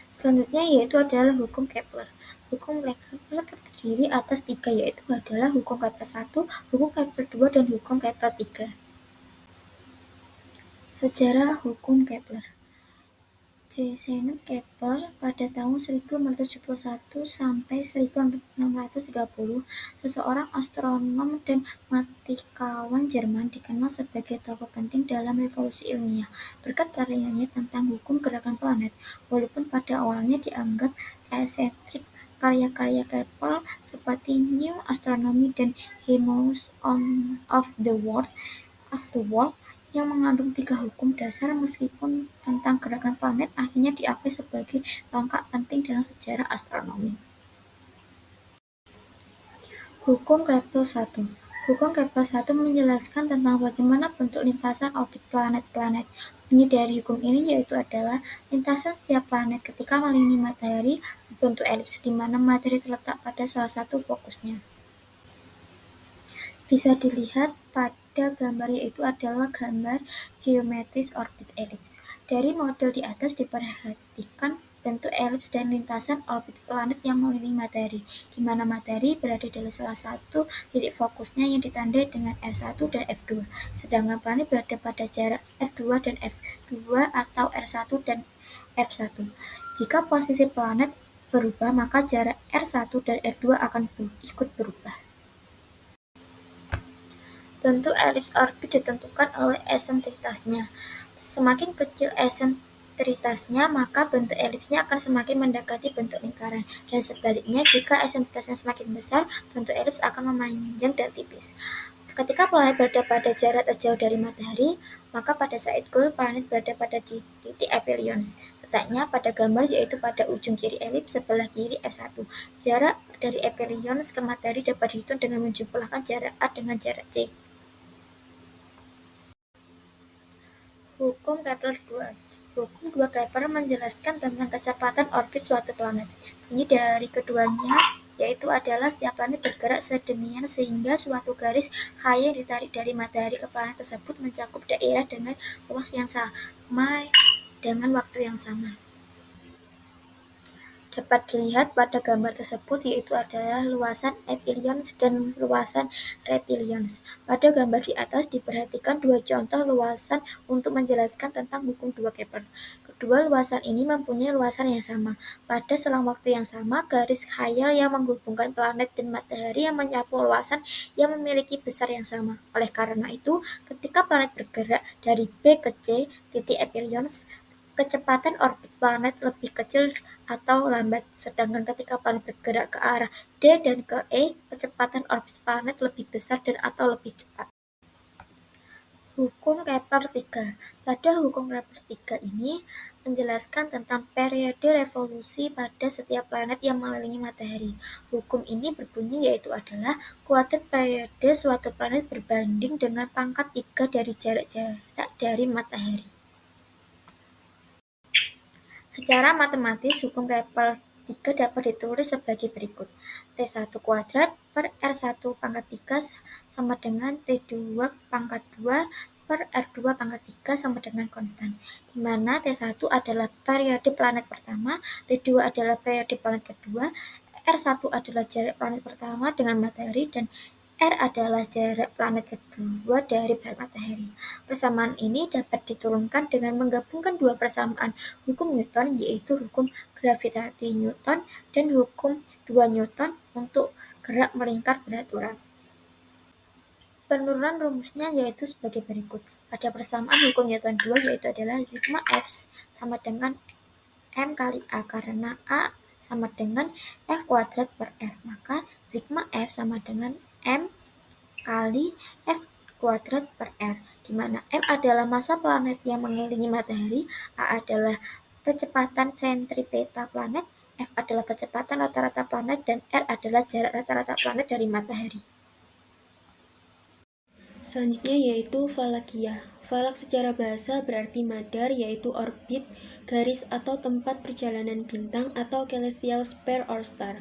Selanjutnya yaitu adalah hukum Kepler. Hukum Kepler terdiri atas 3 yaitu adalah hukum Kepler 1, hukum Kepler 2, dan hukum Kepler 3. Sejarah hukum Kepler. Johannes Kepler pada tahun 1571 sampai 1630, seseorang astronom dan matematika Jerman dikenal sebagai tokoh penting dalam revolusi ilmiah berkat karyanya tentang hukum gerakan planet. Walaupun pada awalnya dianggap eksentrik, karya-karya Kepler seperti New Astronomy dan Hymns of the World yang mengandung 3 hukum dasar meskipun tentang gerakan planet akhirnya diakui sebagai tonggak penting dalam sejarah astronomi. Hukum Kepler 1. Hukum Kepler 1 menjelaskan tentang bagaimana bentuk lintasan orbit planet-planet. Bunyi dari hukum ini yaitu adalah lintasan setiap planet ketika mengelilingi matahari berbentuk elips di mana matahari terletak pada salah satu fokusnya. Bisa dilihat pada gambar yaitu adalah gambar geometris orbit elips. Dari model di atas diperhatikan bentuk elips dan lintasan orbit planet yang mengelilingi matahari, di mana matahari berada dalam salah satu titik fokusnya yang ditandai dengan F1 dan F2, sedangkan planet berada pada jarak R2 dan F2 atau R1 dan F1. Jika posisi planet berubah, maka jarak R1 dan R2 akan ikut berubah. Bentuk elips orbit ditentukan oleh eksentritasnya. Semakin kecil eksentritasnya, maka bentuk elipsnya akan semakin mendekati bentuk lingkaran, dan sebaliknya jika eksentritasnya semakin besar, bentuk elips akan memanjang dan tipis. Ketika planet berada pada jarak terjauh dari matahari, maka pada saat itu planet berada pada titik aphelions. Letaknya pada gambar yaitu pada ujung kiri elips sebelah kiri F1. Jarak dari aphelions ke matahari dapat dihitung dengan menjumlahkan jarak A dengan jarak C. Hukum Kepler-2. Hukum 2 Kepler menjelaskan tentang kecepatan orbit suatu planet. Bunyi dari keduanya yaitu adalah setiap planet bergerak sedemikian sehingga suatu garis khayal ditarik dari matahari ke planet tersebut mencakup daerah dengan luas yang sama dengan waktu yang sama. Dapat dilihat pada gambar tersebut yaitu adalah luasan aphelions dan luasan rephelions. Pada gambar di atas diperhatikan dua contoh luasan untuk menjelaskan tentang hukum 2 Kepler. Kedua luasan ini mempunyai luasan yang sama. Pada selang waktu yang sama, garis khayal yang menghubungkan planet dan matahari yang menyapu luasan yang memiliki besar yang sama. Oleh karena itu, ketika planet bergerak dari B ke C, titik aphelions, kecepatan orbit planet lebih kecil atau lambat, sedangkan ketika planet bergerak ke arah D dan ke E, kecepatan orbit planet lebih besar dan atau lebih cepat. Hukum Kepler-3. Pada hukum Kepler-3 ini menjelaskan tentang periode revolusi pada setiap planet yang mengelilingi matahari. Hukum ini berbunyi yaitu adalah kuadrat periode suatu planet berbanding dengan pangkat 3 dari jarak dari matahari. Secara matematis, hukum Kepler-3 dapat ditulis sebagai berikut. T1 kuadrat per R1 pangkat 3 sama dengan T2 pangkat 2 per R2 pangkat 3 sama dengan konstan, di mana T1 adalah periode planet pertama, T2 adalah periode planet kedua, R1 adalah jarak planet pertama dengan matahari, dan R adalah jarak planet kedua dari matahari. Persamaan ini dapat diturunkan dengan menggabungkan dua persamaan hukum Newton yaitu hukum gravitasi Newton dan hukum 2 Newton untuk gerak melingkar beraturan. Penurunan rumusnya yaitu sebagai berikut. Pada persamaan hukum Newton 2 yaitu adalah sigma F sama dengan M kali A, karena A sama dengan F kuadrat per R, maka sigma F sama dengan M kali F kuadrat per R, di mana M adalah massa planet yang mengelilingi matahari, A adalah percepatan sentripeta planet, F adalah kecepatan rata-rata planet, dan R adalah jarak rata-rata planet dari matahari. Selanjutnya yaitu falakia. Falak secara bahasa berarti madar, yaitu orbit, garis atau tempat perjalanan bintang atau celestial sphere or star.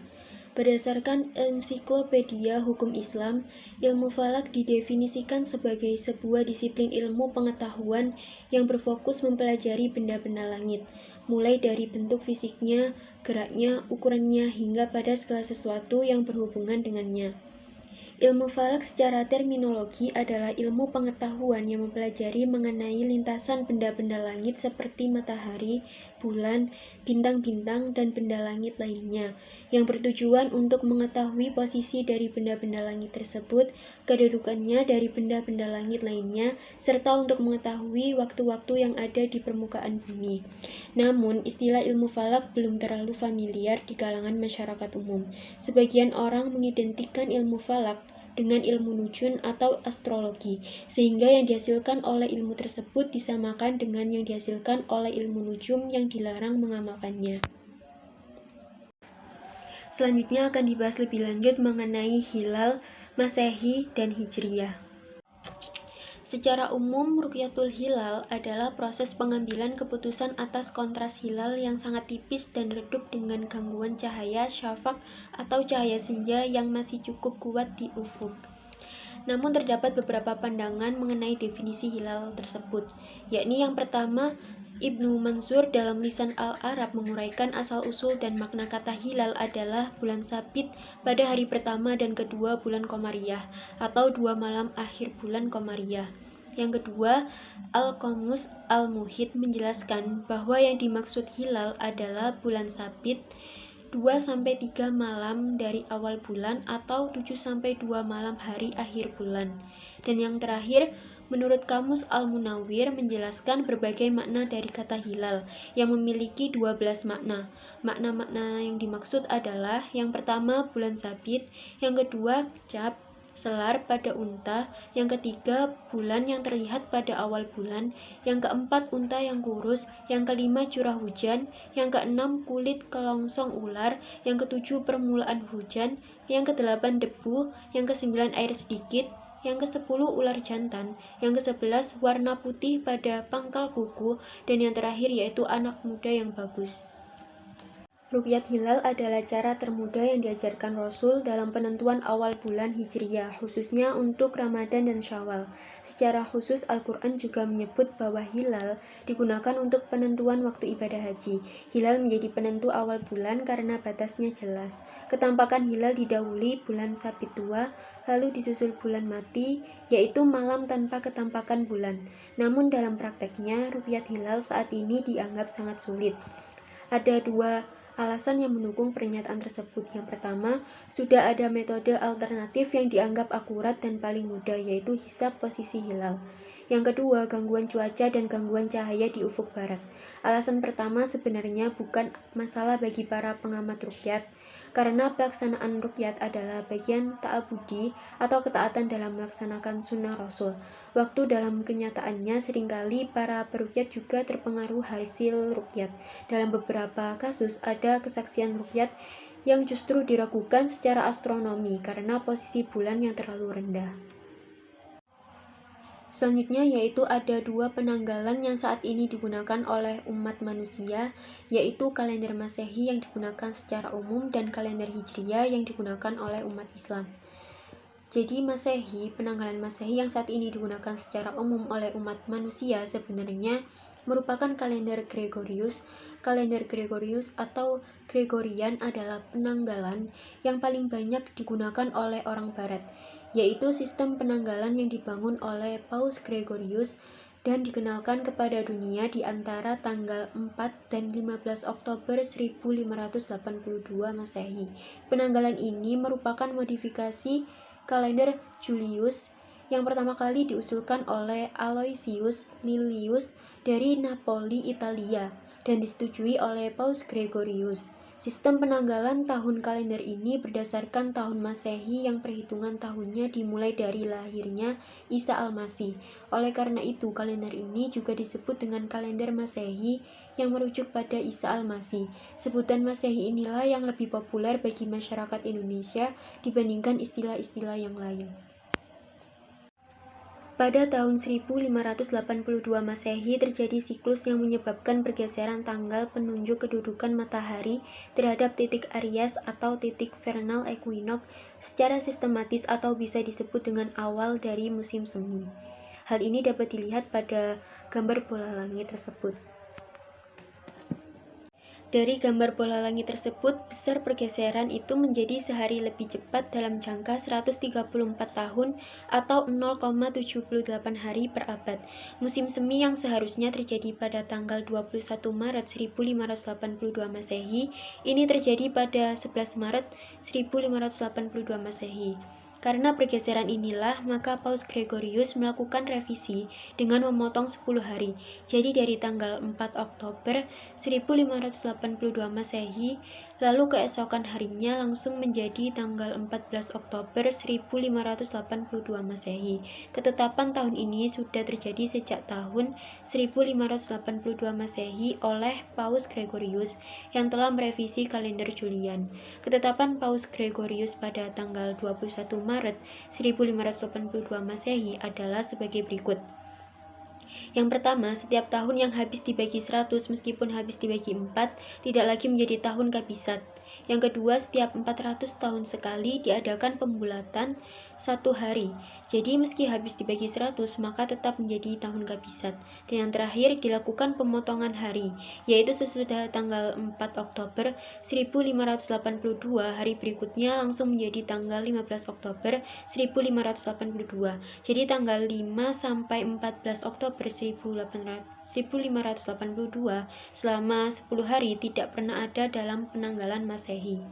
Berdasarkan Ensiklopedia Hukum Islam, ilmu falak didefinisikan sebagai sebuah disiplin ilmu pengetahuan yang berfokus mempelajari benda-benda langit, mulai dari bentuk fisiknya, geraknya, ukurannya, hingga pada segala sesuatu yang berhubungan dengannya. Ilmu falak secara terminologi adalah ilmu pengetahuan yang mempelajari mengenai lintasan benda-benda langit seperti matahari, bulan, bintang-bintang, dan benda langit lainnya, yang bertujuan untuk mengetahui posisi dari benda-benda langit tersebut, kedudukannya dari benda-benda langit lainnya, serta untuk mengetahui waktu-waktu yang ada di permukaan bumi. Namun, istilah ilmu falak belum terlalu familiar di kalangan masyarakat umum. Sebagian orang mengidentikan ilmu falak dengan ilmu nujum atau astrologi, sehingga yang dihasilkan oleh ilmu tersebut disamakan dengan yang dihasilkan oleh ilmu nujum yang dilarang mengamalkannya. Selanjutnya akan dibahas lebih lanjut mengenai hilal, masehi, dan hijriyah. Secara umum, rukyatul hilal adalah proses pengambilan keputusan atas kontras hilal yang sangat tipis dan redup dengan gangguan cahaya syafaq atau cahaya senja yang masih cukup kuat di ufuk. Namun terdapat beberapa pandangan mengenai definisi hilal tersebut, yakni yang pertama, Ibnu Mansur dalam Lisan Al-Arab menguraikan asal-usul dan makna kata hilal adalah bulan sabit pada hari pertama dan kedua bulan Qomariyah atau 2 malam akhir bulan Qomariyah. Yang kedua, Al-Qamus Al-Muhit menjelaskan bahwa yang dimaksud hilal adalah bulan sabit 2-3 malam dari awal bulan atau 7-2 malam hari akhir bulan. Dan yang terakhir, menurut Kamus Al-Munawwir menjelaskan berbagai makna dari kata hilal yang memiliki 12 makna. Makna-makna yang dimaksud adalah yang pertama bulan sabit, yang kedua cap, selar pada unta, yang ketiga bulan yang terlihat pada awal bulan, yang keempat unta yang kurus, yang kelima curah hujan, yang keenam kulit kelongsong ular, yang ketujuh permulaan hujan, yang kedelapan debu, yang kesembilan air sedikit, yang kesepuluh ular jantan, yang kesebelas warna putih pada pangkal kuku, dan yang terakhir yaitu anak muda yang bagus. Ruqyat hilal adalah cara termudah yang diajarkan Rasul dalam penentuan awal bulan Hijriyah, khususnya untuk Ramadan dan Syawal. Secara khusus, Al-Quran juga menyebut bahwa hilal digunakan untuk penentuan waktu ibadah haji. Hilal menjadi penentu awal bulan karena batasnya jelas. Ketampakan hilal didahului bulan sabit tua, lalu disusul bulan mati, yaitu malam tanpa ketampakan bulan. Namun dalam prakteknya, ruqyat hilal saat ini dianggap sangat sulit. Ada dua alasan yang mendukung pernyataan tersebut. Yang pertama, sudah ada metode alternatif yang dianggap akurat dan paling mudah, yaitu hisab posisi hilal. Yang kedua, gangguan cuaca dan gangguan cahaya di ufuk barat. Alasan pertama sebenarnya bukan masalah bagi para pengamat ruqyat, karena pelaksanaan ruqyat adalah bagian ta'abudi atau ketaatan dalam melaksanakan sunnah Rasul. Waktu dalam kenyataannya seringkali para peruqyat juga terpengaruh hasil ruqyat. Dalam beberapa kasus ada kesaksian ruqyat yang justru diragukan secara astronomi karena posisi bulan yang terlalu rendah. Selanjutnya yaitu ada dua penanggalan yang saat ini digunakan oleh umat manusia, yaitu kalender Masehi yang digunakan secara umum dan kalender Hijriyah yang digunakan oleh umat Islam. Jadi Masehi, penanggalan Masehi yang saat ini digunakan secara umum oleh umat manusia sebenarnya merupakan kalender Gregorius. Kalender Gregorius atau Gregorian adalah penanggalan yang paling banyak digunakan oleh orang barat, yaitu sistem penanggalan yang dibangun oleh Paus Gregorius dan dikenalkan kepada dunia di antara tanggal 4 dan 15 Oktober 1582 Masehi. Penanggalan ini merupakan modifikasi kalender Julius yang pertama kali diusulkan oleh Aloysius Lilius dari Napoli, Italia, dan disetujui oleh Paus Gregorius. Sistem penanggalan tahun kalender ini berdasarkan tahun Masehi yang perhitungan tahunnya dimulai dari lahirnya Isa Al-Masih. Oleh karena itu, kalender ini juga disebut dengan kalender Masehi yang merujuk pada Isa Al-Masih. Sebutan Masehi inilah yang lebih populer bagi masyarakat Indonesia dibandingkan istilah-istilah yang lain. Pada tahun 1582 Masehi terjadi siklus yang menyebabkan pergeseran tanggal penunjuk kedudukan matahari terhadap titik Aries atau titik vernal equinox secara sistematis atau bisa disebut dengan awal dari musim semi. Hal ini dapat dilihat pada gambar bola langit tersebut. Dari gambar bola langit tersebut, besar pergeseran itu menjadi sehari lebih cepat dalam jangka 134 tahun atau 0,78 hari per abad. Musim semi yang seharusnya terjadi pada tanggal 21 Maret 1582 Masehi, ini terjadi pada 11 Maret 1582 Masehi. Karena pergeseran inilah, maka Paus Gregorius melakukan revisi dengan memotong 10 hari. Jadi dari tanggal 4 Oktober 1582 Masehi, lalu keesokan harinya langsung menjadi tanggal 14 Oktober 1582 Masehi. Ketetapan tahun ini sudah terjadi sejak tahun 1582 Masehi oleh Paus Gregorius yang telah merevisi kalender Julian. Ketetapan Paus Gregorius pada tanggal 21 Maret 1582 Masehi adalah sebagai berikut. Yang pertama, setiap tahun yang habis dibagi 100 meskipun habis dibagi 4 tidak lagi menjadi tahun kabisat. Yang kedua, setiap 400 tahun sekali diadakan pembulatan 1 hari. Jadi meski habis dibagi 100, maka tetap menjadi tahun kabisat. Dan yang terakhir, dilakukan pemotongan hari, yaitu sesudah tanggal 4 Oktober 1582, hari berikutnya langsung menjadi tanggal 15 Oktober 1582. Jadi tanggal 5 sampai 14 Oktober 1582 selama 10 hari tidak pernah ada dalam penanggalan Masehi.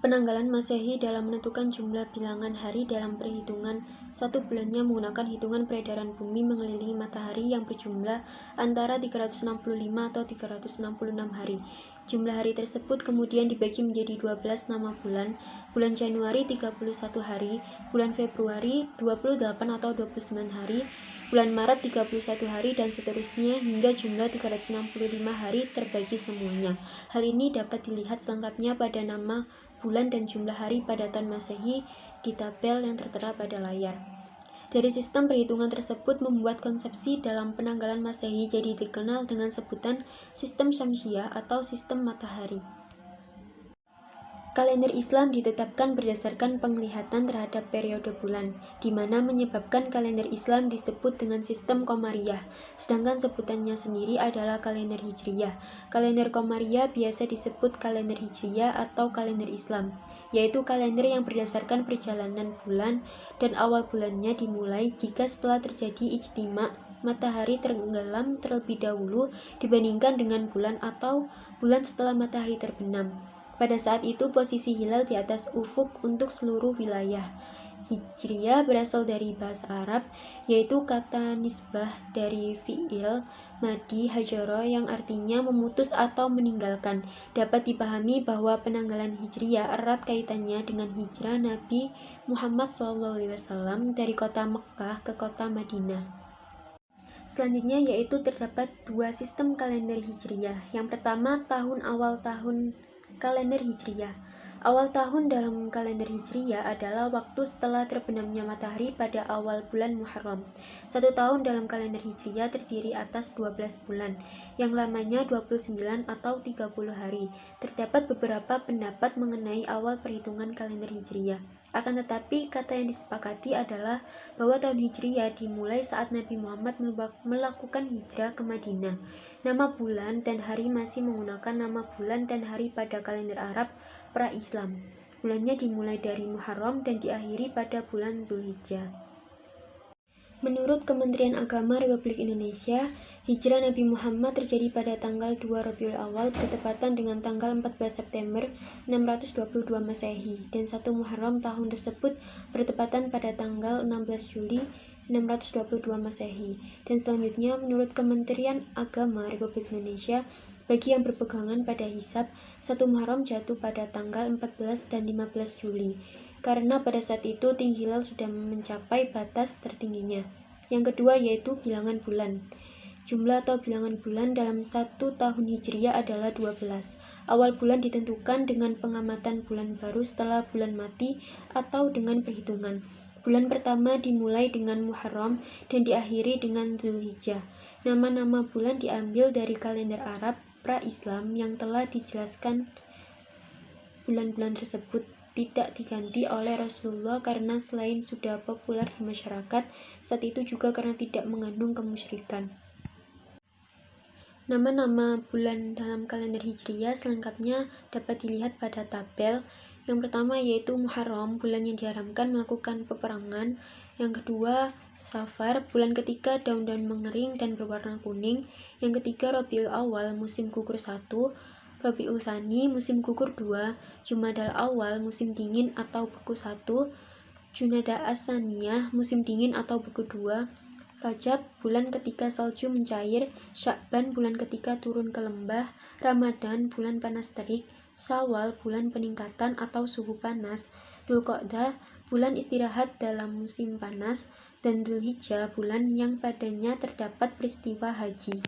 Penanggalan Masehi dalam menentukan jumlah bilangan hari dalam perhitungan satu bulannya menggunakan hitungan peredaran bumi mengelilingi matahari yang berjumlah antara 365 atau 366 hari. Jumlah hari tersebut kemudian dibagi menjadi 12 nama bulan. Bulan Januari 31 hari, bulan Februari 28 atau 29 hari, bulan Maret 31 hari, dan seterusnya hingga jumlah 365 hari terbagi semuanya. Hal ini dapat dilihat selengkapnya pada nama bulan dan jumlah hari pada tahun Masehi di tabel yang tertera pada layar. Dari sistem perhitungan tersebut membuat konsepsi dalam penanggalan Masehi jadi dikenal dengan sebutan sistem Syamsiah atau sistem matahari. Kalender Islam ditetapkan berdasarkan penglihatan terhadap periode bulan, di mana menyebabkan kalender Islam disebut dengan sistem Qamariyah, sedangkan sebutannya sendiri adalah kalender Hijriyah. Kalender Qamariyah biasa disebut kalender Hijriyah atau kalender Islam, yaitu kalender yang berdasarkan perjalanan bulan dan awal bulannya dimulai jika setelah terjadi ijtima, matahari tenggelam terlebih dahulu dibandingkan dengan bulan atau bulan setelah matahari terbenam. Pada saat itu posisi hilal di atas ufuk untuk seluruh wilayah. Hijriyah berasal dari bahasa Arab, yaitu kata nisbah dari fi'il madi hajaro yang artinya memutus atau meninggalkan. Dapat dipahami bahwa penanggalan Hijriyah erat kaitannya dengan hijrah Nabi Muhammad SAW dari kota Mekkah ke kota Madinah. Selanjutnya yaitu terdapat dua sistem kalender Hijriyah. Yang pertama, awal tahun kalender Hijriyah. Awal tahun dalam kalender Hijriyah adalah waktu setelah terbenamnya matahari pada awal bulan Muharram. 1 tahun dalam kalender Hijriyah terdiri atas 12 bulan, yang lamanya 29 atau 30 hari. Terdapat beberapa pendapat mengenai awal perhitungan kalender Hijriyah. Akan tetapi, kata yang disepakati adalah bahwa tahun Hijriyah dimulai saat Nabi Muhammad melakukan hijrah ke Madinah. Nama bulan dan hari masih menggunakan nama bulan dan hari pada kalender Arab pra-Islam. Bulannya dimulai dari Muharram dan diakhiri pada bulan Zulhijjah. Menurut Kementerian Agama Republik Indonesia, hijrah Nabi Muhammad terjadi pada tanggal 2 Rabiul Awal bertepatan dengan tanggal 14 September 622 Masehi dan 1 Muharram tahun tersebut bertepatan pada tanggal 16 Juli 622 Masehi. Dan selanjutnya, menurut Kementerian Agama Republik Indonesia, bagi yang berpegangan pada hisab, 1 Muharram jatuh pada tanggal 14 dan 15 Juli. Karena pada saat itu tinggi hilal sudah mencapai batas tertingginya. Yang kedua yaitu bilangan bulan. Jumlah atau bilangan bulan dalam 1 tahun Hijriyah adalah 12. Awal bulan ditentukan dengan pengamatan bulan baru setelah bulan mati atau dengan perhitungan. Bulan pertama dimulai dengan Muharram dan diakhiri dengan Zulhijjah. Nama-nama bulan diambil dari kalender Arab pra-Islam yang telah dijelaskan. Bulan-bulan tersebut tidak diganti oleh Rasulullah karena selain sudah populer di masyarakat, saat itu juga karena tidak mengandung kemusyrikan. Nama-nama bulan dalam kalender Hijriyah selengkapnya dapat dilihat pada tabel. Yang pertama yaitu Muharram, bulan yang diharamkan melakukan peperangan. Yang kedua, Safar, bulan ketika daun-daun mengering dan berwarna kuning. Yang ketiga, Rabiul Awal, musim gugur 1. Rabiul Tsani, musim gugur 2, Jumadal Awal, musim dingin atau beku 1, Jumada As-Tsaniyah, musim dingin atau beku 2, Rajab, bulan ketika salju mencair, Sya'ban, bulan ketika turun ke lembah, Ramadan, bulan panas terik, Syawal, bulan peningkatan atau suhu panas, Dzulqa'dah, bulan istirahat dalam musim panas, dan Dzulhijjah, bulan yang padanya terdapat peristiwa haji.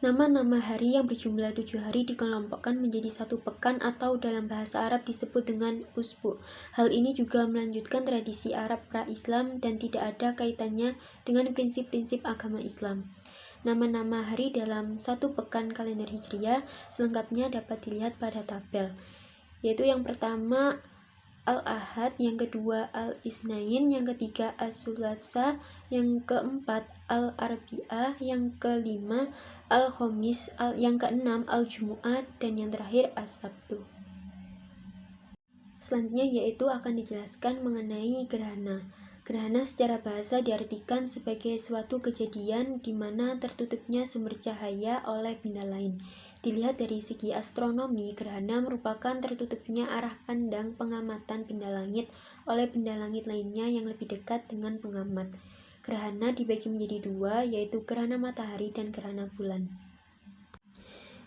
Nama-nama hari yang berjumlah 7 hari dikelompokkan menjadi 1 pekan atau dalam bahasa Arab disebut dengan usbu. Hal ini juga melanjutkan tradisi Arab pra-Islam dan tidak ada kaitannya dengan prinsip-prinsip agama Islam. Nama-nama hari dalam satu pekan kalender Hijriah selengkapnya dapat dilihat pada tabel, yaitu yang pertama Al-Ahad, yang kedua Al-Isnain, yang ketiga As-Sulatsa, yang keempat Al-Arbi'ah, yang kelima Al-Khamis, yang keenam Al-Jumu'ah, dan yang terakhir As-Sabtu. Selanjutnya yaitu akan dijelaskan mengenai gerhana. Gerhana secara bahasa diartikan sebagai suatu kejadian di mana tertutupnya sumber cahaya oleh benda lain. Dilihat dari segi astronomi, gerhana merupakan tertutupnya arah pandang pengamatan benda langit oleh benda langit lainnya yang lebih dekat dengan pengamat. Gerhana dibagi menjadi dua, yaitu gerhana matahari dan gerhana bulan.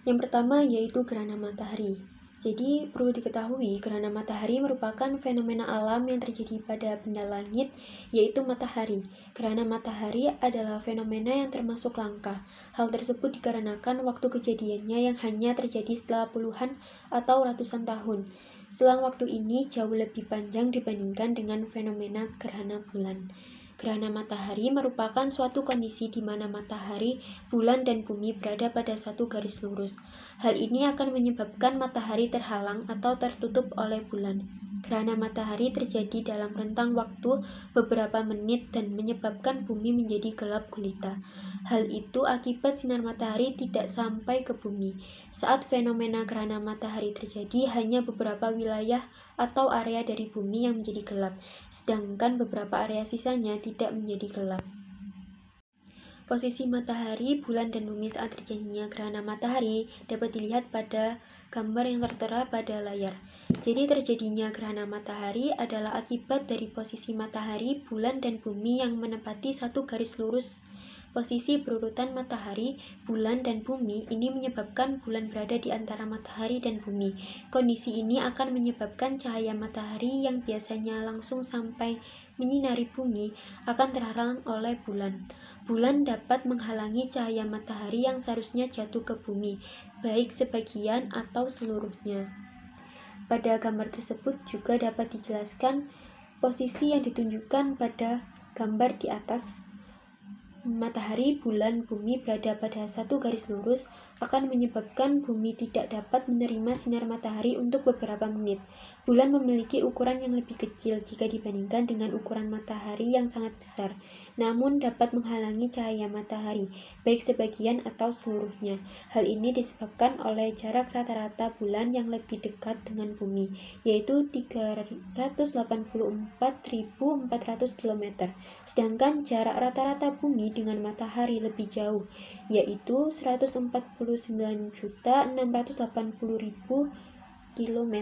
Yang pertama yaitu gerhana matahari. Jadi perlu diketahui, gerhana matahari merupakan fenomena alam yang terjadi pada benda langit, yaitu matahari. Gerhana matahari adalah fenomena yang termasuk langka. Hal tersebut dikarenakan waktu kejadiannya yang hanya terjadi setelah puluhan atau ratusan tahun. Selang waktu ini jauh lebih panjang dibandingkan dengan fenomena gerhana bulan. Gerhana matahari merupakan suatu kondisi di mana matahari, bulan, dan bumi berada pada satu garis lurus. Hal ini akan menyebabkan matahari terhalang atau tertutup oleh bulan. Gerhana matahari terjadi dalam rentang waktu beberapa menit dan menyebabkan bumi menjadi gelap gulita. Hal itu akibat sinar matahari tidak sampai ke bumi. Saat fenomena gerhana matahari terjadi, hanya beberapa wilayah atau area dari bumi yang menjadi gelap, sedangkan beberapa area sisanya tidak menjadi gelap. Posisi matahari, bulan, dan bumi saat terjadinya gerhana matahari dapat dilihat pada gambar yang tertera pada layar. Jadi terjadinya gerhana matahari adalah akibat dari posisi matahari, bulan, dan bumi yang menempati satu garis lurus. Posisi berurutan matahari, bulan, dan bumi ini menyebabkan bulan berada di antara matahari dan bumi. Kondisi ini akan menyebabkan cahaya matahari yang biasanya langsung sampai menyinari bumi akan terhalang oleh bulan. Bulan dapat menghalangi cahaya matahari yang seharusnya jatuh ke bumi, baik sebagian atau seluruhnya. Pada gambar tersebut juga dapat dijelaskan posisi yang ditunjukkan pada gambar di atas. Matahari, bulan, bumi berada pada satu garis lurus akan menyebabkan bumi tidak dapat menerima sinar matahari untuk beberapa menit. Bulan memiliki ukuran yang lebih kecil jika dibandingkan dengan ukuran matahari yang sangat besar, namun dapat menghalangi cahaya matahari, baik sebagian atau seluruhnya. Hal ini disebabkan oleh jarak rata-rata bulan yang lebih dekat dengan bumi, yaitu 384.400 km, sedangkan jarak rata-rata bumi dengan matahari lebih jauh, yaitu 149.680.000 km.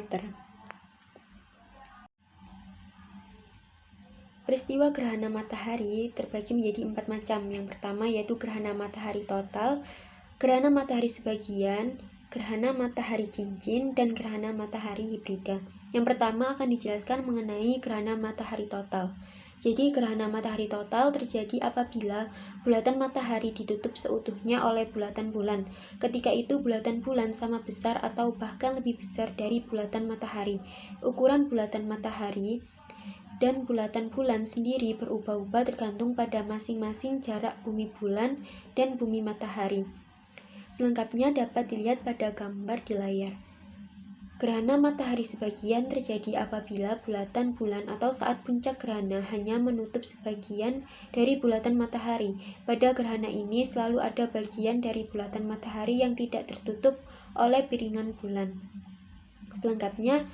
Peristiwa gerhana matahari terbagi menjadi 4 macam. Yang pertama yaitu gerhana matahari total, gerhana matahari sebagian, gerhana matahari cincin, dan gerhana matahari hibrida. Yang pertama akan dijelaskan mengenai gerhana matahari total. Jadi gerhana matahari total terjadi apabila bulatan matahari ditutup seutuhnya oleh bulatan bulan. Ketika itu bulatan bulan sama besar atau bahkan lebih besar dari bulatan matahari. Ukuran bulatan matahari dan bulatan bulan sendiri berubah-ubah tergantung pada masing-masing jarak bumi bulan dan bumi matahari. Selengkapnya dapat dilihat pada gambar di layar. Gerhana matahari sebagian terjadi apabila bulatan bulan atau saat puncak gerhana hanya menutup sebagian dari bulatan matahari. Pada gerhana ini selalu ada bagian dari bulatan matahari yang tidak tertutup oleh piringan bulan. Selengkapnya,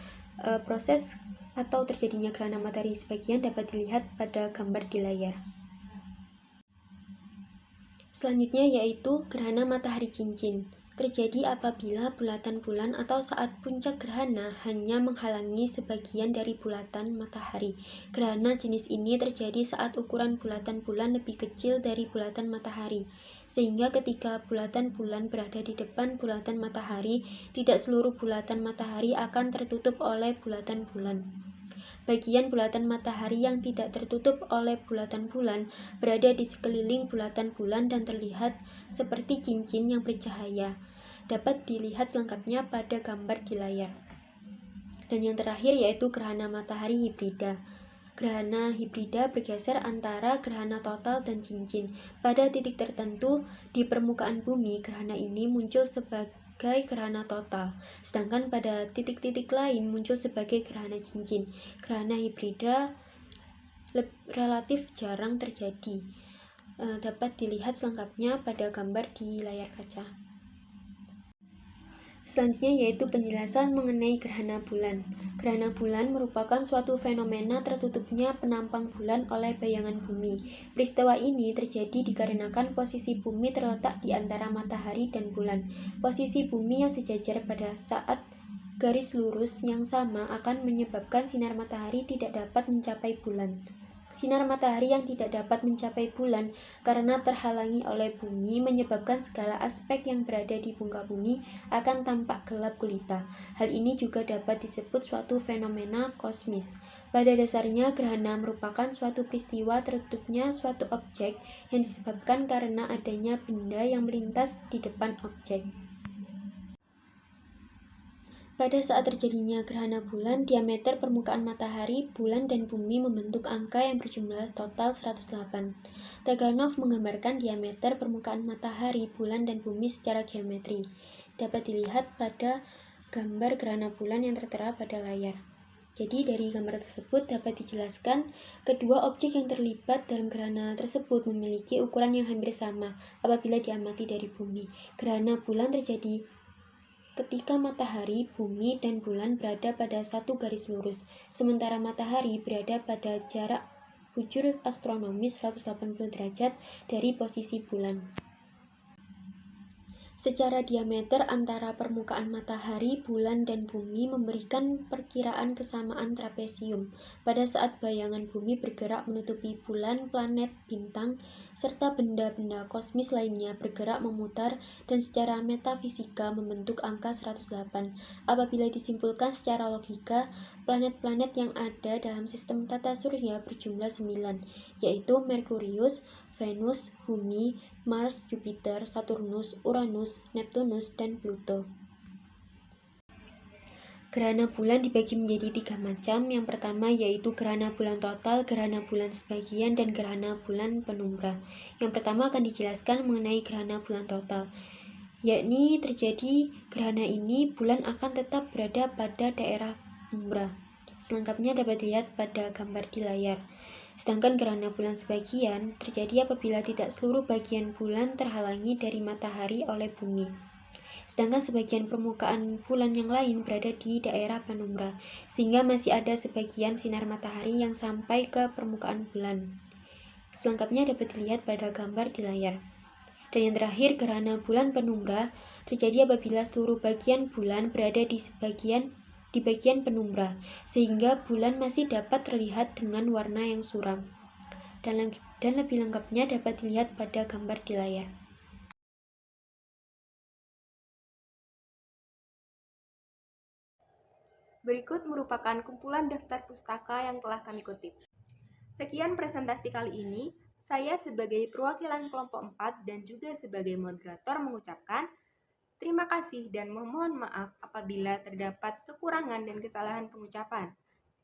proses atau terjadinya gerhana matahari sebagian dapat dilihat pada gambar di layar. Selanjutnya yaitu gerhana matahari cincin. Terjadi apabila bulatan bulan atau saat puncak gerhana hanya menghalangi sebagian dari bulatan matahari. Gerhana jenis ini terjadi saat ukuran bulatan bulan lebih kecil dari bulatan matahari, sehingga ketika bulatan bulan berada di depan bulatan matahari, tidak seluruh bulatan matahari akan tertutup oleh bulatan bulan. Bagian bulatan matahari yang tidak tertutup oleh bulatan bulan berada di sekeliling bulatan bulan dan terlihat seperti cincin yang bercahaya. Dapat dilihat selengkapnya pada gambar di layar. Dan yang terakhir yaitu gerhana matahari hibrida. Gerhana hibrida bergeser antara gerhana total dan cincin. Pada titik tertentu di permukaan bumi, gerhana ini muncul sebagai gerhana total, sedangkan pada titik-titik lain muncul sebagai gerhana cincin. Gerhana hibrida relatif jarang terjadi. Dapat dilihat selengkapnya pada gambar di layar kaca. Selanjutnya yaitu penjelasan mengenai gerhana bulan. Gerhana bulan merupakan suatu fenomena tertutupnya penampang bulan oleh bayangan bumi. Peristiwa ini terjadi dikarenakan posisi bumi terletak di antara matahari dan bulan. Posisi bumi yang sejajar pada saat garis lurus yang sama akan menyebabkan sinar matahari tidak dapat mencapai bulan. Sinar matahari yang tidak dapat mencapai bulan karena terhalangi oleh bumi menyebabkan segala aspek yang berada di muka bumi akan tampak gelap gulita. Hal ini juga dapat disebut suatu fenomena kosmis. Pada dasarnya, gerhana merupakan suatu peristiwa tertutupnya suatu objek yang disebabkan karena adanya benda yang melintas di depan objek. Pada saat terjadinya gerhana bulan, diameter permukaan matahari, bulan, dan bumi membentuk angka yang berjumlah total 108. Taganov menggambarkan diameter permukaan matahari, bulan, dan bumi secara geometri. Dapat dilihat pada gambar gerhana bulan yang tertera pada layar. Jadi dari gambar tersebut dapat dijelaskan kedua objek yang terlibat dalam gerhana tersebut memiliki ukuran yang hampir sama apabila diamati dari bumi. Gerhana bulan terjadi ketika matahari, bumi, dan bulan berada pada satu garis lurus, sementara matahari berada pada jarak bujur astronomis 180 derajat dari posisi bulan. Secara diameter antara permukaan matahari, bulan, dan bumi memberikan perkiraan kesamaan trapesium. Pada saat bayangan bumi bergerak menutupi bulan, planet, bintang, serta benda-benda kosmis lainnya bergerak memutar dan secara metafisika membentuk angka 108. Apabila disimpulkan secara logika, planet-planet yang ada dalam sistem tata surya berjumlah 9, yaitu Merkurius, Venus, Bumi, Mars, Jupiter, Saturnus, Uranus, Neptunus, dan Pluto. Gerhana bulan dibagi menjadi 3 macam. Yang pertama yaitu gerhana bulan total, gerhana bulan sebagian, dan gerhana bulan penumbra. Yang pertama akan dijelaskan mengenai gerhana bulan total, yakni terjadi gerhana ini bulan akan tetap berada pada daerah penumbra. Selengkapnya dapat dilihat pada gambar di layar. Sedangkan gerhana bulan sebagian terjadi apabila tidak seluruh bagian bulan terhalangi dari matahari oleh bumi. Sedangkan sebagian permukaan bulan yang lain berada di daerah penumbra, sehingga masih ada sebagian sinar matahari yang sampai ke permukaan bulan. Selengkapnya dapat dilihat pada gambar di layar. Dan yang terakhir, gerhana bulan penumbra terjadi apabila seluruh bagian bulan berada di bagian penumbra, sehingga bulan masih dapat terlihat dengan warna yang suram. Dan lebih lengkapnya dapat dilihat pada gambar di layar. Berikut merupakan kumpulan daftar pustaka yang telah kami kutip. Sekian presentasi kali ini. Saya sebagai perwakilan kelompok 4 dan juga sebagai moderator mengucapkan terima kasih dan memohon maaf apabila terdapat kekurangan dan kesalahan pengucapan.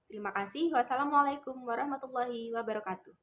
Terima kasih. Wassalamualaikum warahmatullahi wabarakatuh.